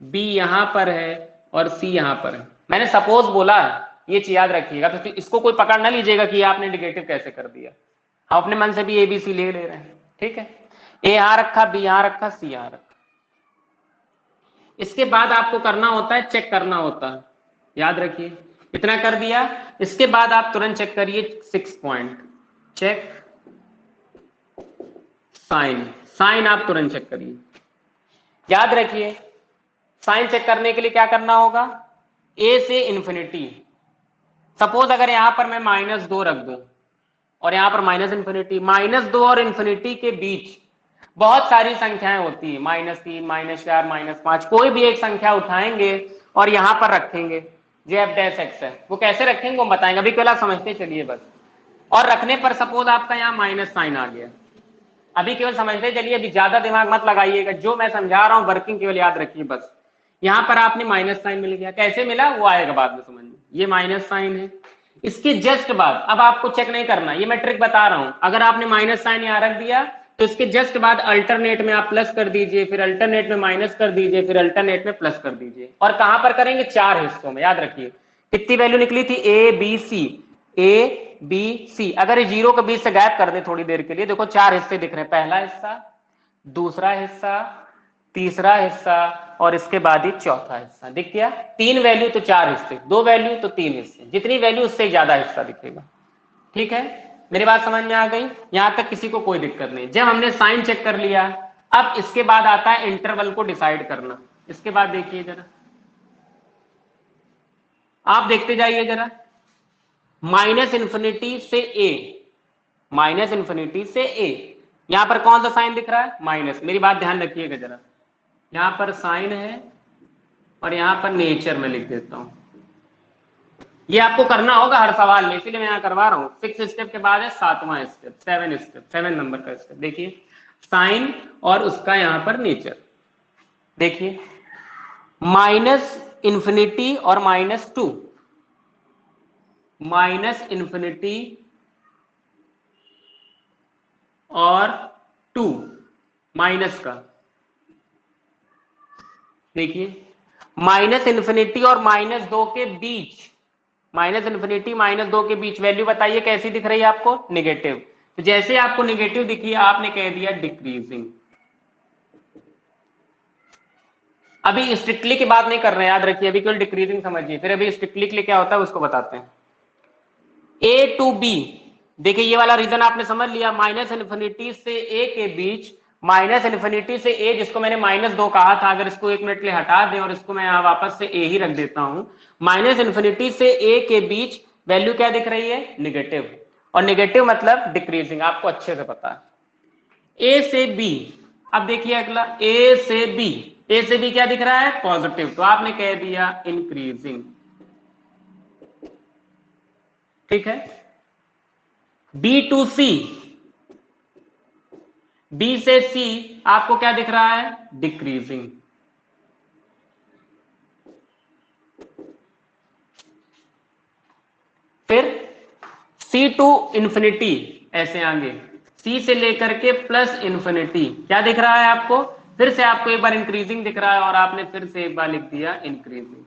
बी यहां पर है और सी यहां पर है। मैंने सपोज बोला, ये चीज याद रखिएगा। तो इसको कोई पकड़ ना लीजिएगा कि आपने निगेटिव कैसे कर दिया, हम अपने मन से भी ए बी सी ले रहे हैं, ठीक है। ए यहां रखा, बी यहां रखा, सी यहां रखा। इसके बाद आपको करना होता है, चेक करना होता है, याद रखिए इतना कर दिया। इसके बाद आप तुरंत चेक करिए 6 पॉइंट, चेक साइन, साइन आप तुरंत चेक करिए। याद रखिए साइन चेक करने के लिए क्या करना होगा, ए से इंफिनिटी। सपोज अगर यहां पर मैं -2 रख दूं और यहां पर माइनस इंफिनिटी, -2 और इंफिनिटी के बीच बहुत सारी संख्याएं होती है, -3, -4, -5, कोई भी एक संख्या उठाएंगे और यहां पर रखेंगे जो एफ डैश एक्स है। वो कैसे रखेंगे वो बताएंगे, अभी केवल समझते चलिए बस। और रखने पर सपोज आपका यहाँ माइनस साइन आ गया, अभी केवल समझते चलिए, अभी ज्यादा दिमाग मत लगाइएगा, जो मैं समझा रहा हूँ वर्किंग केवल याद रखिए बस। यहाँ पर आपने माइनस साइन मिल गया, कैसे मिला वो आएगा बाद में समझ में। ये माइनस साइन है, इसके जस्ट बाद अब आपको चेक नहीं करना, ये मैं ट्रिक बता रहा हूं। अगर आपने माइनस साइन यहाँ रख दिया तो इसके जस्ट बाद अल्टरनेट में आप प्लस कर दीजिए, फिर अल्टरनेट में माइनस कर दीजिए, फिर अल्टरनेट में प्लस कर दीजिए। और कहां पर करेंगे, 4 हिस्सों में। याद रखिए कितनी वैल्यू निकली थी, A B C, A B C. अगर ये जीरो के बीच से गायब कर दे थोड़ी देर के लिए, देखो 4 हिस्से दिख रहे हैं, पहला हिस्सा, दूसरा हिस्सा, तीसरा हिस्सा और इसके बाद ही चौथा हिस्सा। दिख गया, 3 वैल्यू तो 4 हिस्से, 2 वैल्यू तो 3 हिस्से, जितनी वैल्यू उससे ज्यादा हिस्सा दिखेगा। ठीक है, मेरी बात समझ में आ गई, यहां तक किसी को कोई दिक्कत नहीं। जब हमने साइन चेक कर लिया, अब इसके बाद आता है इंटरवल को डिसाइड करना। इसके बाद देखिए जरा, आप देखते जाइए जरा, माइनस इंफिनिटी से ए, माइनस इंफिनिटी से ए, यहां पर कौन सा साइन दिख रहा है, माइनस। मेरी बात ध्यान रखिएगा जरा, यहां पर साइन है और यहां पर नेचर में लिख देता हूं। ये आपको करना होगा हर सवाल में, इसीलिए मैं यहां करवा रहा हूं। 6 स्टेप के बाद है 7वां स्टेप, 7 नंबर का स्टेप। देखिए साइन और उसका यहां पर नेचर, देखिए माइनस इंफिनिटी और -2, माइनस इंफिनिटी और 2 माइनस का। देखिए माइनस इंफिनिटी और -2 के बीच, माइनस इंफिनिटी -2 के बीच वैल्यू बताइए कैसी दिख रही है आपको, निगेटिव। तो जैसे आपको निगेटिव दिखी आपने कह दिया डिक्रीजिंग। अभी स्ट्रिक्टली की बात नहीं कर रहे हैं, याद रखिए, अभी केवल डिक्रीजिंग समझिए, फिर अभी स्ट्रिक्टली के लिए क्या होता है उसको बताते हैं। ए टू बी, देखिए ये वाला रीजन आपने समझ लिया, माइनस इन्फिनिटी से ए के बीच, माइनस इन्फिनिटी से ए जिसको मैंने -2 कहा था, अगर इसको 1 मिनट के लिए हटा दें और इसको मैं यहाँ वापस से ए ही रख देता हूं, माइनस इन्फिनिटी से ए के बीच वैल्यू क्या दिख रही है, निगेटिव, और निगेटिव मतलब डिक्रीजिंग, आपको अच्छे से पता है। ए से बी, अब देखिए अगला ए से बी, ए से बी क्या दिख रहा है, पॉजिटिव, तो आपने कह दिया इंक्रीजिंग, ठीक है। बी टू सी, बी से सी आपको क्या दिख रहा है, डिक्रीजिंग, फिर सी टू इंफिनिटी, ऐसे आगे सी से लेकर के प्लस इंफिनिटी क्या दिख रहा है आपको, फिर से आपको एक बार इंक्रीजिंग दिख रहा है और आपने फिर से एक बार लिख दिया इंक्रीजिंग।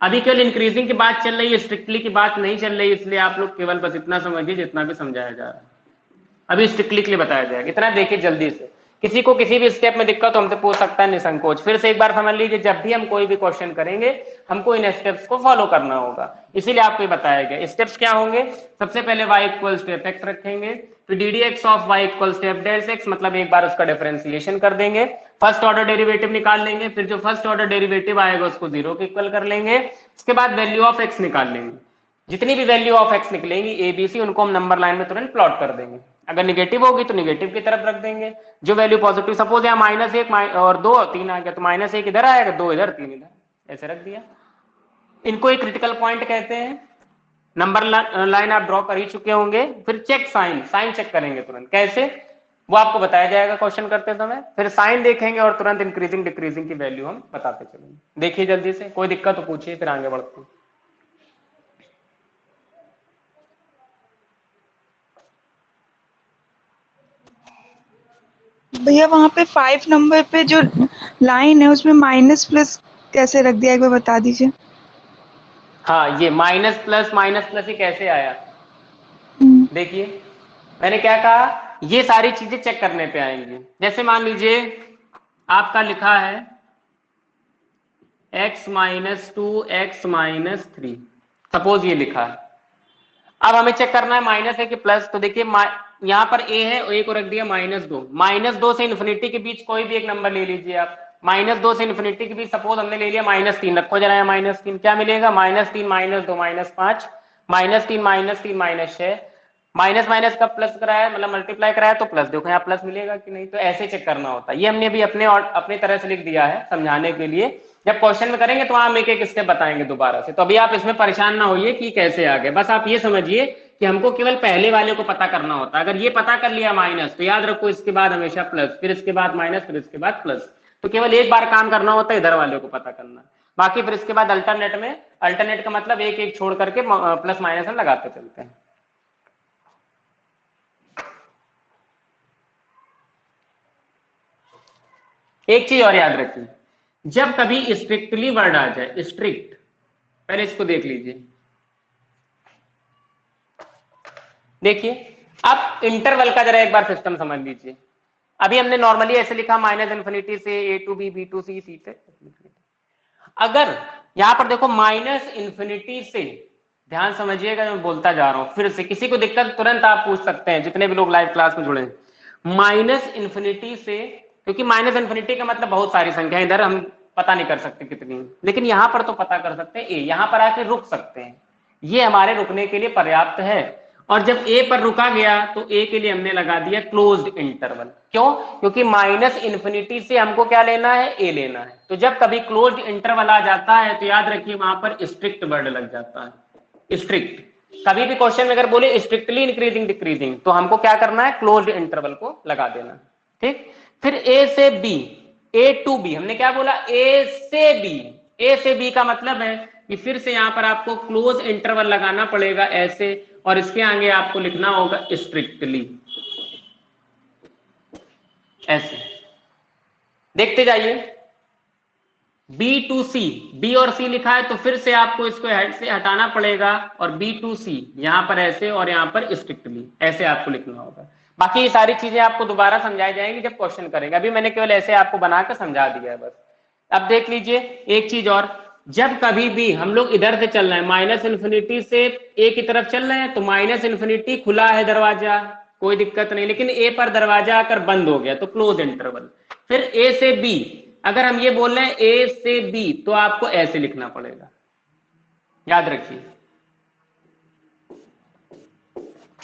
अभी केवल इंक्रीजिंग की बात चल रही है, स्ट्रिक्टली की बात नहीं चल रही, इसलिए आप लोग केवल बस इतना समझिए जितना भी समझाया जा रहा है, अभी स्ट्रिक्टली के लिए बताया जाएगा, इतना देखिए जल्दी से। किसी को किसी भी स्टेप में दिक्कत हो हमसे पूछ सकता है निसंकोच। फिर से एक बार समझ लीजिए, जब भी हम कोई भी क्वेश्चन करेंगे हमको इन स्टेप्स को फॉलो करना होगा, इसीलिए आपको ये बताया गया। स्टेप्स क्या होंगे, सबसे पहले y equals to F X रखेंगे, फिर D D X of y equals to F delta X, मतलब एक बार उसका डिफरेंशिएशन कर देंगे, फर्स्ट ऑर्डर डेरिवेटिव निकाल लेंगे, फिर जो फर्स्ट ऑर्डर डेरिवेटिव आएगा उसको 0 के इक्वल कर लेंगे, उसके बाद वैल्यू ऑफ x निकाल लेंगे, जितनी भी वैल्यू ऑफ x निकलेंगी ए बी सी उनको हम नंबर लाइन में तुरंत प्लॉट कर देंगे, अगर निगेटिव होगी तो निगेटिव की तरफ रख देंगे, जो वैल्यू पॉजिटिव, सपोज यहाँ -1 और 2 3 आ गया तो -1 इधर आएगा, 2 इधर 3 इधर, ऐसे रख दिया। इनको एक क्रिटिकल पॉइंट कहते हैं, नंबर लाइन आप ड्रॉ कर ही चुके होंगे। फिर चेक साइन, साइन चेक करेंगे तुरंत, कैसे वो आपको बताया जाएगा क्वेश्चन करते समय, फिर साइन देखेंगे और तुरंत इंक्रीजिंग डिक्रीजिंग की वैल्यू हम बताते चलेंगे। देखिए जल्दी से, कोई दिक्कत तो पूछिए फिर आगे बढ़ते हैं। भैया वहाँ पे 5 नंबर पे जो लाइन है उसमें माइनस प्लस कैसे रख दिया, एक बार बता दीजिए। हाँ, ये माइनस प्लस ही कैसे आया, देखिए मैंने क्या कहा, ये सारी चीजें चेक करने पे आएंगी। जैसे मान लीजिए आपका लिखा है x -2 x -3, सपोज ये लिखा है, अब हमें चेक करना है माइनस है कि प्लस, तो देखिए यहाँ पर a है, a को रख दिया -2 से इन्फिनिटी के बीच कोई भी एक नंबर ले लीजिए आप, -2 से इन्फिनिटी के बीच सपोज हमने ले लिया -3, रखो जरा -3, क्या मिलेगा, -3 -2 -5, -3 -6, माइनस माइनस का प्लस कराया, मतलब मल्टीप्लाई कराया तो प्लस, देखो यहाँ प्लस मिलेगा कि नहीं, तो ऐसे चेक करना होता है। ये हमने भी अपने तरह से लिख दिया है समझाने के लिए, जब क्वेश्चन में करेंगे तो हम एक एक स्टेप बताएंगे दोबारा से, तो अभी आप इसमें परेशान ना होइए कि कैसे आ गए, बस आप ये समझिए कि हमको केवल पहले वाले को पता करना होता है। अगर ये पता कर लिया माइनस, तो याद रखो इसके बाद हमेशा प्लस, फिर इसके बाद माइनस, फिर इसके बाद प्लस, तो केवल एक बार काम करना होता है, इधर वाले को पता करना, बाकी फिर इसके बाद अल्टरनेट में, अल्टरनेट का मतलब एक एक छोड़ करके प्लस माइनस में लगाते चलते हैं। एक चीज और याद रखिए, जब कभी स्ट्रिक्टली वर्ड आ जाए, स्ट्रिक्ट, पहले इसको देख लीजिए, देखिए अब इंटरवल का जरा एक बार सिस्टम समझ लीजिए। अभी हमने नॉर्मली ऐसे लिखा -इन्फिनिटी से a to b, b to c, c से, अगर यहां पर देखो -इन्फिनिटी से, ध्यान समझिएगा मैं बोलता जा रहा हूं फिर से, किसी को दिक्कत तुरंत आप पूछ सकते हैं, जितने भी लोग लाइव क्लास में जुड़े हैं, -इन्फिनिटी से, क्योंकि -इन्फिनिटी का मतलब बहुत सारी संख्या, इधर हम पता नहीं कर सकते कितनी, लेकिन यहां पर तो पता कर सकते हैं, a, यहां पर आके रुक सकते हैं, ये हमारे रुकने के लिए पर्याप्त है। और जब a पर रुका गया तो a के लिए हमने लगा दिया क्लोज्ड इंटरवल, क्यों, क्योंकि -इन्फिनिटी से हमको क्या लेना है, a लेना है, तो जब कभी क्लोज्ड इंटरवल आ जाता है तो याद रखिए वहां पर स्ट्रिक्ट वर्ड लग जाता है, स्ट्रिक्ट। कभी भी क्वेश्चन में अगर बोले स्ट्रिक्टली इंक्रीजिंग डिक्रीजिंग, तो हमको क्या करना है, क्लोज्ड इंटरवल को लगा देना, ठीक। फिर a से b, a टू b, हमने क्या बोला, a से b, a से b का मतलब है कि फिर से यहां पर आपको क्लोज इंटरवल लगाना पड़ेगा ऐसे, और इसके आगे आपको लिखना होगा स्ट्रिक्टली, ऐसे देखते जाइए। B टू C, B और C लिखा है तो फिर से आपको इसको हेड से हटाना पड़ेगा, और B टू C यहां पर ऐसे और यहां पर स्ट्रिक्टली, ऐसे आपको लिखना होगा। बाकी ये सारी चीजें आपको दोबारा समझाई जाएंगी जब क्वेश्चन करेंगे, अभी मैंने केवल ऐसे आपको बनाकर समझा दिया है बस। अब देख लीजिए एक चीज और, जब कभी भी हम लोग इधर से चल रहे हैं, माइनस इन्फिनिटी से ए की तरफ चल रहे हैं, तो माइनस इन्फिनिटी खुला है दरवाजा, कोई दिक्कत नहीं, लेकिन ए पर दरवाजा आकर बंद हो गया तो क्लोज इंटरवल। फिर ए से बी, अगर हम ये बोल रहे हैं ए से बी, तो आपको ऐसे लिखना पड़ेगा, याद रखिए।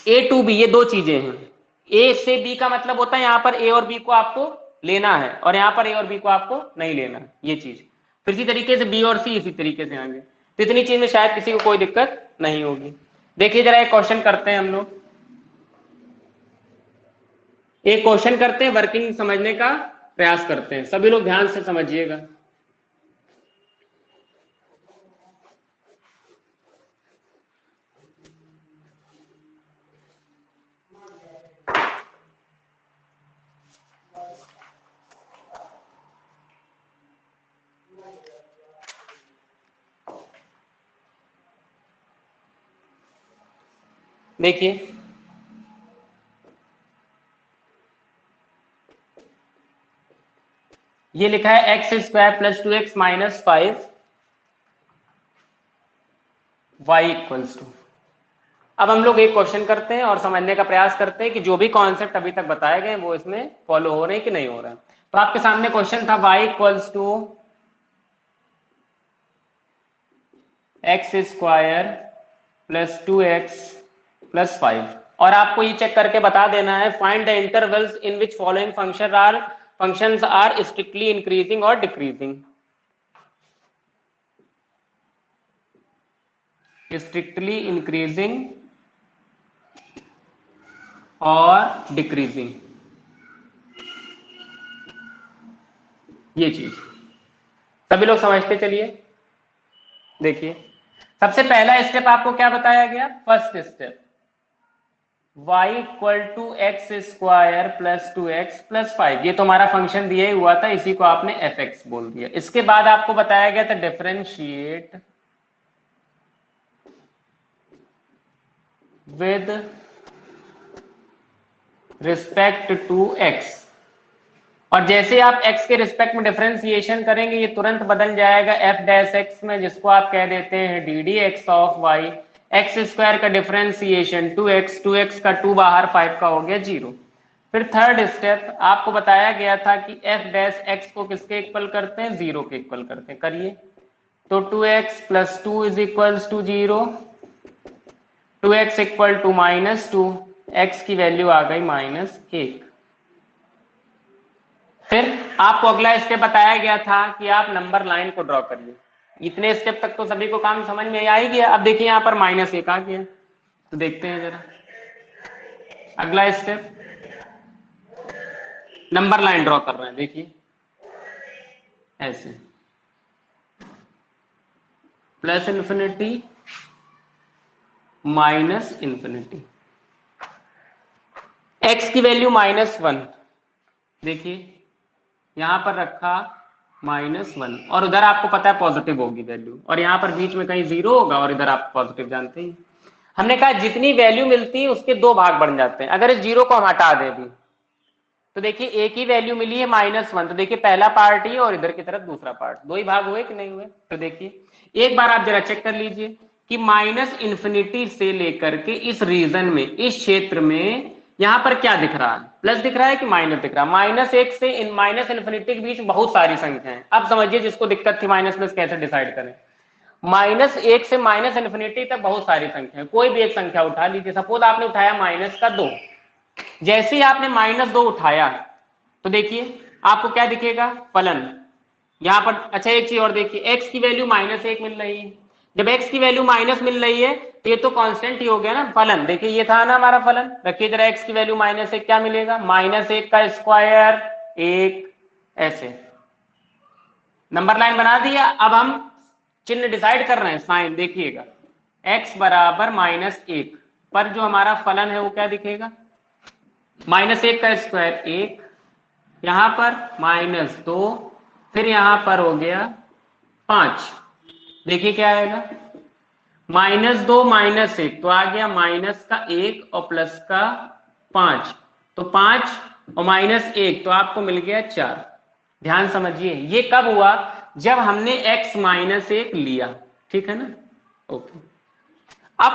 ए टू बी, ये दो चीजें हैं। ए से बी का मतलब होता है यहां पर ए और बी को आपको लेना है, और यहां पर ए और बी को आपको नहीं लेना है, ये चीज। फिर इसी तरीके से बी और सी इसी तरीके से आएंगे। तो इतनी चीज में शायद किसी को कोई दिक्कत नहीं होगी। देखिए जरा एक क्वेश्चन करते हैं हम लोग, एक क्वेश्चन करते हैं, वर्किंग समझने का प्रयास करते हैं, सभी लोग ध्यान से समझिएगा। देखिए ये लिखा है X square plus 2x minus 5 y equals to. अब हम लोग एक क्वेश्चन करते हैं और समझने का प्रयास करते हैं कि जो भी कॉन्सेप्ट अभी तक बताए गए वो इसमें फॉलो हो रहे हैं कि नहीं हो रहा है। तो आपके सामने क्वेश्चन था y equals to X square plus 2x plus 5, और आपको ये चेक करके बता देना है find the intervals in which following functions are strictly increasing और डिक्रीजिंग। स्ट्रिक्टली इंक्रीजिंग और डिक्रीजिंग, ये चीज सभी लोग समझते चलिए। देखिए सबसे पहला स्टेप आपको क्या बताया गया, first step y equal to X square plus 2x plus 5, ये तो हमारा फंक्शन दिया ही हुआ था, इसी को आपने fx बोल दिया। इसके बाद आपको बताया गया था differentiate with respect to x, और जैसे आप x के रिस्पेक्ट में डिफरेंशिएशन करेंगे ये तुरंत बदल जाएगा f डैश x में, जिसको आप कह देते हैं D D X of y। X square का डिफरेंशिएशन 2x का 2 बाहर 5 का हो गया 0। फिर थर्ड स्टेप आपको बताया गया था कि f डैश x को किसके इक्वल करते हैं, 0 के इक्वल करते हैं, करिए। तो 2x plus 2 is equals to 0, 2x equal to -2, x की वैल्यू आ गई -1। फिर आपको अगला स्टेप बताया गया था कि आप नंबर लाइन को ड्रॉ करिए। इतने स्टेप तक तो सभी को काम समझ में आ ही गया। अब देखिए यहाँ पर -1 आ गया, तो देखते हैं जरा अगला स्टेप, नंबर लाइन ड्रॉ कर रहे हैं। देखिए ऐसे plus infinity minus infinity, x की वैल्यू -1, देखिए यहां पर रखा -1, और उधर आपको पता है पॉजिटिव होगी वैल्यू, और यहाँ पर बीच में कहीं 0 होगा, और इधर आप पॉजिटिव जानते ही। हमने कहा जितनी वैल्यू मिलती है उसके 2 भाग बन जाते हैं। अगर इस 0 को हम हटा दें भी, तो देखिए a की वैल्यू मिली है -1, तो देखिए पहला पार्ट ही और इधर की तरफ दूसरा पार्ट, 2 ही भाग हुए कि नहीं हुए। तो देखिए एक बार आप जरा चेक कर लीजिए कि माइनस इन्फिनिटी से लेकर के इस रीजन में, इस क्षेत्र में यहां पर क्या दिख रहा है, प्लस दिख रहा है कि माइनस दिख रहा है। -1 से माइनस इन्फिनिटी के बीच बहुत सारी संख्या है। अब समझिए जिसको दिक्कत थी माइनस प्लस कैसे डिसाइड करें। -1 से माइनस इन्फिनिटी तक बहुत सारी संख्या है, कोई भी एक संख्या उठा लीजिए। सपोज आपने उठाया -2, जैसे ही आपने -2 उठाया तो देखिए आपको क्या दिखेगा, फलन यहां पर। अच्छा एक चीज और देखिए, x की वैल्यू -1 मिल रही है। जब x की वैल्यू माइनस मिल रही है तो ये तो कांस्टेंट ही हो गया ना फलन। देखिए ये था ना हमारा फलन, रखिए जरा x की वैल्यू -1, क्या मिलेगा, -1 का स्क्वायर 1, ऐसे नंबर लाइन बना दिया। अब हम चिन्ह डिसाइड कर रहे हैं, साइन देखिएगा, x बराबर -1 पर जो हमारा फलन है वो क्या दिखेगा, -1 का स्क्वायर 1, यहां पर -2, फिर यहां पर हो गया 5। देखिए क्या आएगा, -2 -1 तो आ गया माइनस का 1 और प्लस का 5, तो 5 और -1 तो आपको मिल गया 4। ध्यान समझिए ये कब हुआ, जब हमने x -1 लिया, ठीक है ना। ओके, अब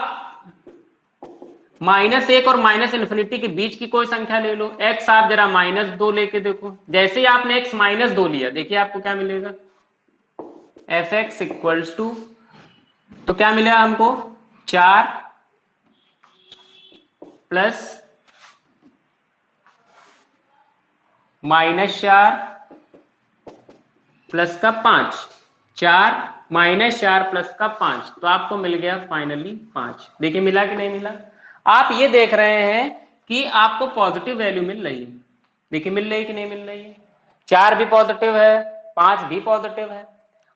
-1 और -∞ के बीच की कोई संख्या ले लो। x आप जरा -2 लेके देखो। जैसे ही आपने x -2 लिया, देखिए आपको क्या मिलेगा, fx इक्वल्स टू, तो क्या मिलेगा हमको, 4 प्लस -4 प्लस का 5, 4 -4 प्लस का 5, तो आपको मिल गया फाइनली 5। देखिए मिला कि नहीं मिला। आप ये देख रहे हैं कि आपको पॉजिटिव वैल्यू मिल रही है। देखिए मिल रही है कि नहीं मिल रही है। 4 भी पॉजिटिव है, 5 भी पॉजिटिव है।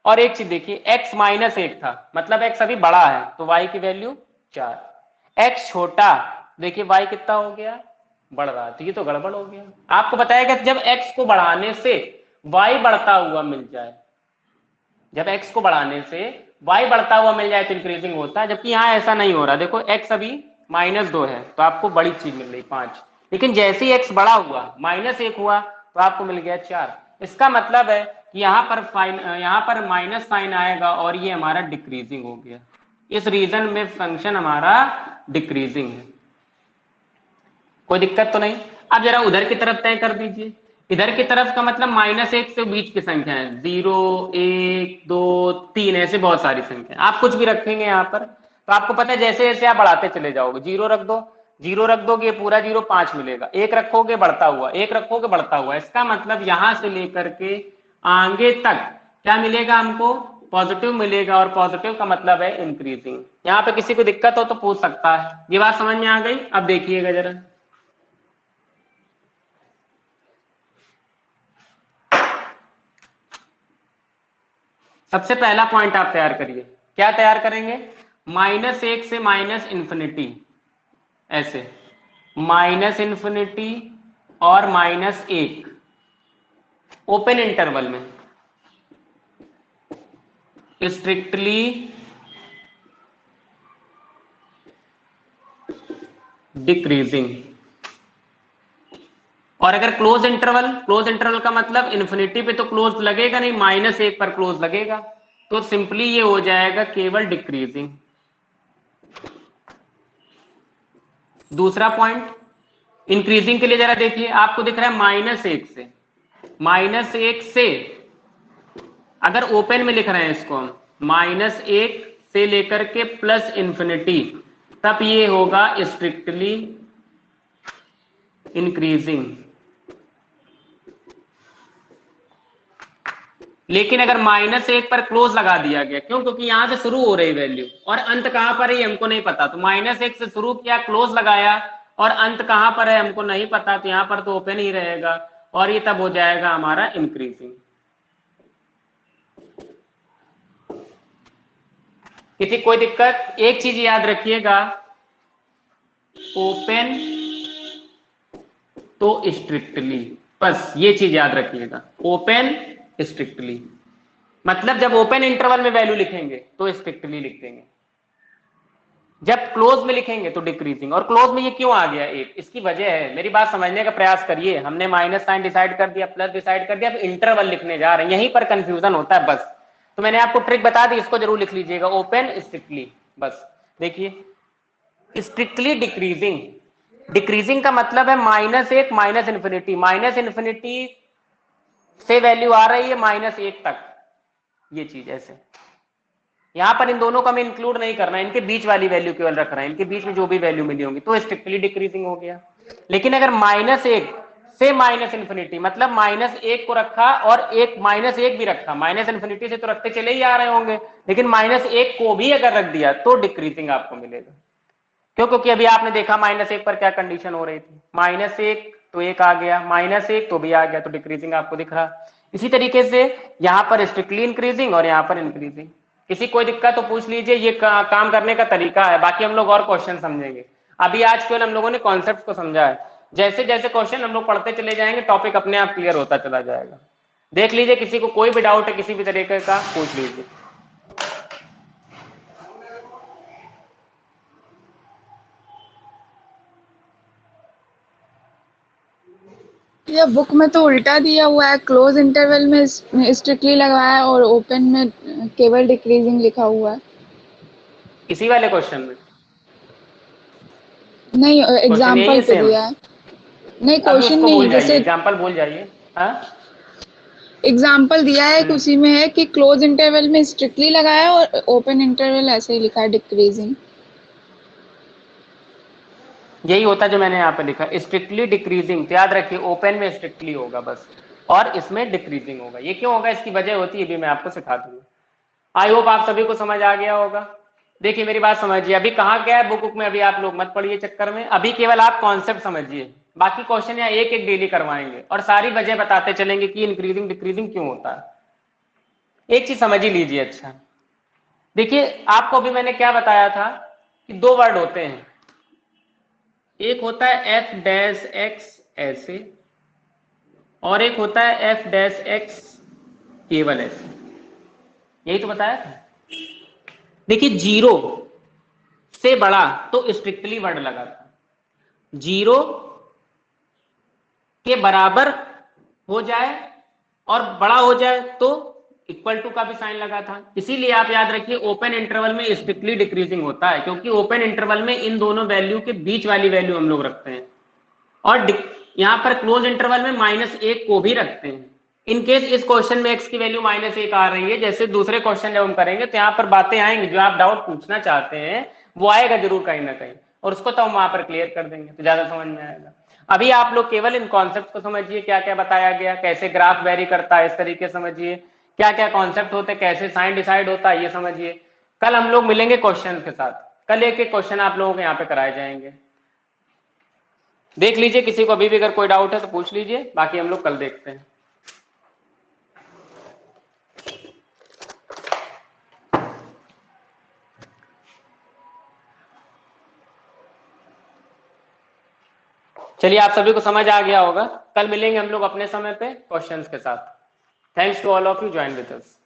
और एक चीज देखिए, x -1 था, मतलब x अभी बड़ा है, तो y की वैल्यू 4। x छोटा, देखिए y कितना हो गया, बढ़ रहा है, तो ये तो गड़बड़ हो गया। आपको बताया कि जब x को बढ़ाने से y बढ़ता हुआ मिल जाए, जब x को बढ़ाने से y बढ़ता हुआ मिल जाए तो इंक्रीजिंग होता है, जबकि यहाँ ऐसा नहीं हो रहा। देखो x अभी -2 है, तो आपको बड़ी चीज मिल रही 5, लेकिन जैसे ही x बड़ा हुआ, -1 हुआ, तो आपको मिल गया 4। इसका मतलब है कि यहाँ पर माइनस साइन आएगा और ये हमारा डिक्रीजिंग हो गया। इस रीजन में फंक्शन हमारा डिक्रीजिंग है। कोई दिक्कत तो नहीं। अब जरा उधर की तरफ तय कर दीजिए। इधर की तरफ का मतलब -1 से बीच की संख्या है, 0, 1, 2, 3, ऐसे बहुत सारी संख्या। आप कुछ भी रखेंगे यहाँ पर, तो आपको पता है जैसे जैसे आप बढ़ाते चले जाओगे, 0 रख दो, 0 रख दोगे पूरा 0 5 मिलेगा, 1 रखोगे बढ़ता हुआ, 1 रखोगे बढ़ता हुआ। इसका मतलब यहां से लेकर के आगे तक क्या मिलेगा हमको, पॉजिटिव मिलेगा, और पॉजिटिव का मतलब है इंक्रीजिंग। यहाँ पे किसी को दिक्कत हो तो पूछ सकता है। ये बात समझ में आ गई। अब देखिएगा जरा, सबसे पहला पॉइंट आप तैयार करिए। क्या तैयार करेंगे, -1 से -∞, ऐसे -∞ और -1 ओपन इंटरवल में स्ट्रिक्टली डिक्रीजिंग। और अगर क्लोज इंटरवल का मतलब इन्फिनिटी पे तो क्लोज लगेगा नहीं, -1 पर क्लोज लगेगा, तो सिंपली ये हो जाएगा केवल डिक्रीजिंग। दूसरा पॉइंट, इंक्रीजिंग के लिए जरा देखिए, आपको दिख रहा है -1 से अगर ओपन में लिख रहे हैं इसको हम, -1 से लेकर के +∞, तब ये होगा स्ट्रिक्टली इंक्रीजिंग। लेकिन अगर -1 पर क्लोज लगा दिया गया, क्यों, क्योंकि यहां से शुरू हो रही वैल्यू और अंत कहां पर है हमको नहीं पता, तो -1 से शुरू किया, क्लोज लगाया, और अंत कहां पर है हमको नहीं पता, तो यहां पर तो ओपन ही रहेगा, और ये तब हो जाएगा हमारा इंक्रीजिंग। किसी कोई दिक्कत। एक चीज याद रखिएगा, ओपन तो स्ट्रिक्टली, बस ये चीज याद रखिएगा, ओपन स्ट्रिक्टली, मतलब जब ओपन इंटरवल में वैल्यू लिखेंगे तो स्ट्रिक्टली लिख देंगे, जब क्लोज में लिखेंगे तो डिक्रीजिंग। और क्लोज में ये क्यों आ गया एक, इसकी वजह है, मेरी बात समझने का प्रयास करिए। हमने माइनस साइन डिसाइड कर दिया, प्लस डिसाइड कर दिया, अब इंटरवल लिखने जा रहे हैं, यहीं पर कंफ्यूजन होता है बस। तो मैंने आपको ट्रिक बता दी, इसको जरूर लिख लीजिएगा, ओपन स्ट्रिक्टली। बस देखिए, स्ट्रिक्टली डिक्रीजिंग, डिक्रीजिंग का मतलब है -1 -∞ से वैल्यू आ रही है -1 तक, ये चीज ऐसे। यहां पर इन दोनों का मैं इंक्लूड नहीं करना है, इनके बीच वाली वैल्यू केवल रख रहे हैं, इनके बीच में जो भी वैल्यू मिली होंगी, तो स्ट्रिक्टली डिक्रीजिंग हो गया। लेकिन अगर -1 से -∞, मतलब -1 को रखा और एक -1 भी रखा, -∞ से तो रखते चले ही आ रहे होंगे, लेकिन -1 को भी अगर रख दिया तो डिक्रीजिंग आपको मिलेगा। क्यों, क्योंकि अभी आपने देखा -1 पर क्या कंडीशन हो रही थी, -1 तो 1 आ गया, -1 तो भी आ गया, तो डिक्रीजिंग आपको दिख रहा। इसी तरीके से यहाँ पर स्ट्रिक्टली इंक्रीजिंग और यहाँ पर इंक्रीजिंग। किसी कोई दिक्कत तो पूछ लीजिए, ये काम करने का तरीका है, बाकी हम लोग और क्वेश्चन समझेंगे। अभी आज केवल हम लोगों ने कॉन्सेप्ट को समझा है, जैसे जैसे क्वेश्चन हम लोग पढ़ते चले जाएंगे, टॉपिक अपने आप क्लियर होता चला जाएगा। देख लीजिए, किसी को कोई भी डाउट है किसी भी तरीके का, पूछ लीजिए। या बुक में तो उल्टा दिया हुआ है, क्लोज इंटरवल में स्ट्रिक्टली लगाया है और ओपन में केवल डिक्रीजिंग लिखा हुआ है। इसी वाले क्वेश्चन में नहीं, क्वेश्चन यही एग्जाम्पल है पे सेम। दिया है। नहीं, अभी क्वेश्चन उसको नहीं, भूल जाइए, जैसे एग्जाम्पल भूल जाइए। हाँ, एग्जाम्पल दिया है कि उसी में है कि क्लोज इंटरवल में स्ट्रिक्टली लगाया है और ओपन इंटरवल ऐसे ही लिखा है डिक्रीजिंग। यही होता है जो मैंने यहाँ पे लिखा, स्ट्रिक्टली डिक्रीजिंग। तो याद रखिए ओपन में स्ट्रिक्टली होगा बस, और इसमें डिक्रीजिंग होगा। ये क्यों होगा, इसकी वजह होती है, भी मैं आपको सिखा दूंगा। आई होप आप सभी को समझ आ गया होगा। देखिए मेरी बात समझिए, अभी कहाँ गया है बुक में, अभी आप लोग मत पढ़िए चक्कर में, अभी केवल आप कॉन्सेप्ट समझिए। बाकी क्वेश्चन यहाँ एक एक डेली करवाएंगे और सारी वजह बताते चलेंगे कि इंक्रीजिंग डिक्रीजिंग क्यों होता है। एक चीज समझ ही लीजिए। अच्छा देखिए, आपको अभी मैंने क्या बताया था कि दो वर्ड होते हैं, एक होता है एफ डैश एक्स ऐसे, और एक होता है एफ डैश एक्स केवल ऐसे। यही तो बताया था। देखिए जीरो से बड़ा तो स्ट्रिक्टली वर्ड लगा था, जीरो के बराबर हो जाए और बड़ा हो जाए तो इक्वल टू का भी साइन लगा था। इसीलिए आप याद रखिए ओपन इंटरवल में स्ट्रिक्टली डिक्रीजिंग होता है, क्योंकि ओपन इंटरवल में इन दोनों वैल्यू के बीच वाली वैल्यू हम लोग रखते हैं, और यहां पर क्लोज इंटरवल में -1 को भी रखते हैं। इन केस इस क्वेश्चन में x की वैल्यू -1 आ रही है, जैसे दूसरे क्वेश्चन जब हम करेंगे तो यहाँ पर बातें आएंगी, जो आप डाउट पूछना चाहते हैं वो आएगा जरूर कहीं ना कहीं, और उसको तो हम वहां पर क्लियर कर देंगे, तो ज्यादा समझ में आएगा। अभी आप लोग केवल इन कॉन्सेप्ट को समझिए, क्या क्या बताया गया, कैसे ग्राफ वेरी करता है इस तरीके समझिए, क्या क्या कॉन्सेप्ट होते हैं, कैसे साइन डिसाइड होता है ये समझिए। कल हम लोग मिलेंगे क्वेश्चन के साथ, कल एक एक क्वेश्चन आप लोगों को यहाँ पे कराए जाएंगे। देख लीजिए, किसी को अभी भी अगर कोई डाउट है तो पूछ लीजिए, बाकी हम लोग कल देखते हैं। चलिए, आप सभी को समझ आ गया होगा। कल मिलेंगे हम लोग अपने समय पे क्वेश्चंस के साथ। Thanks to all of you, join with us.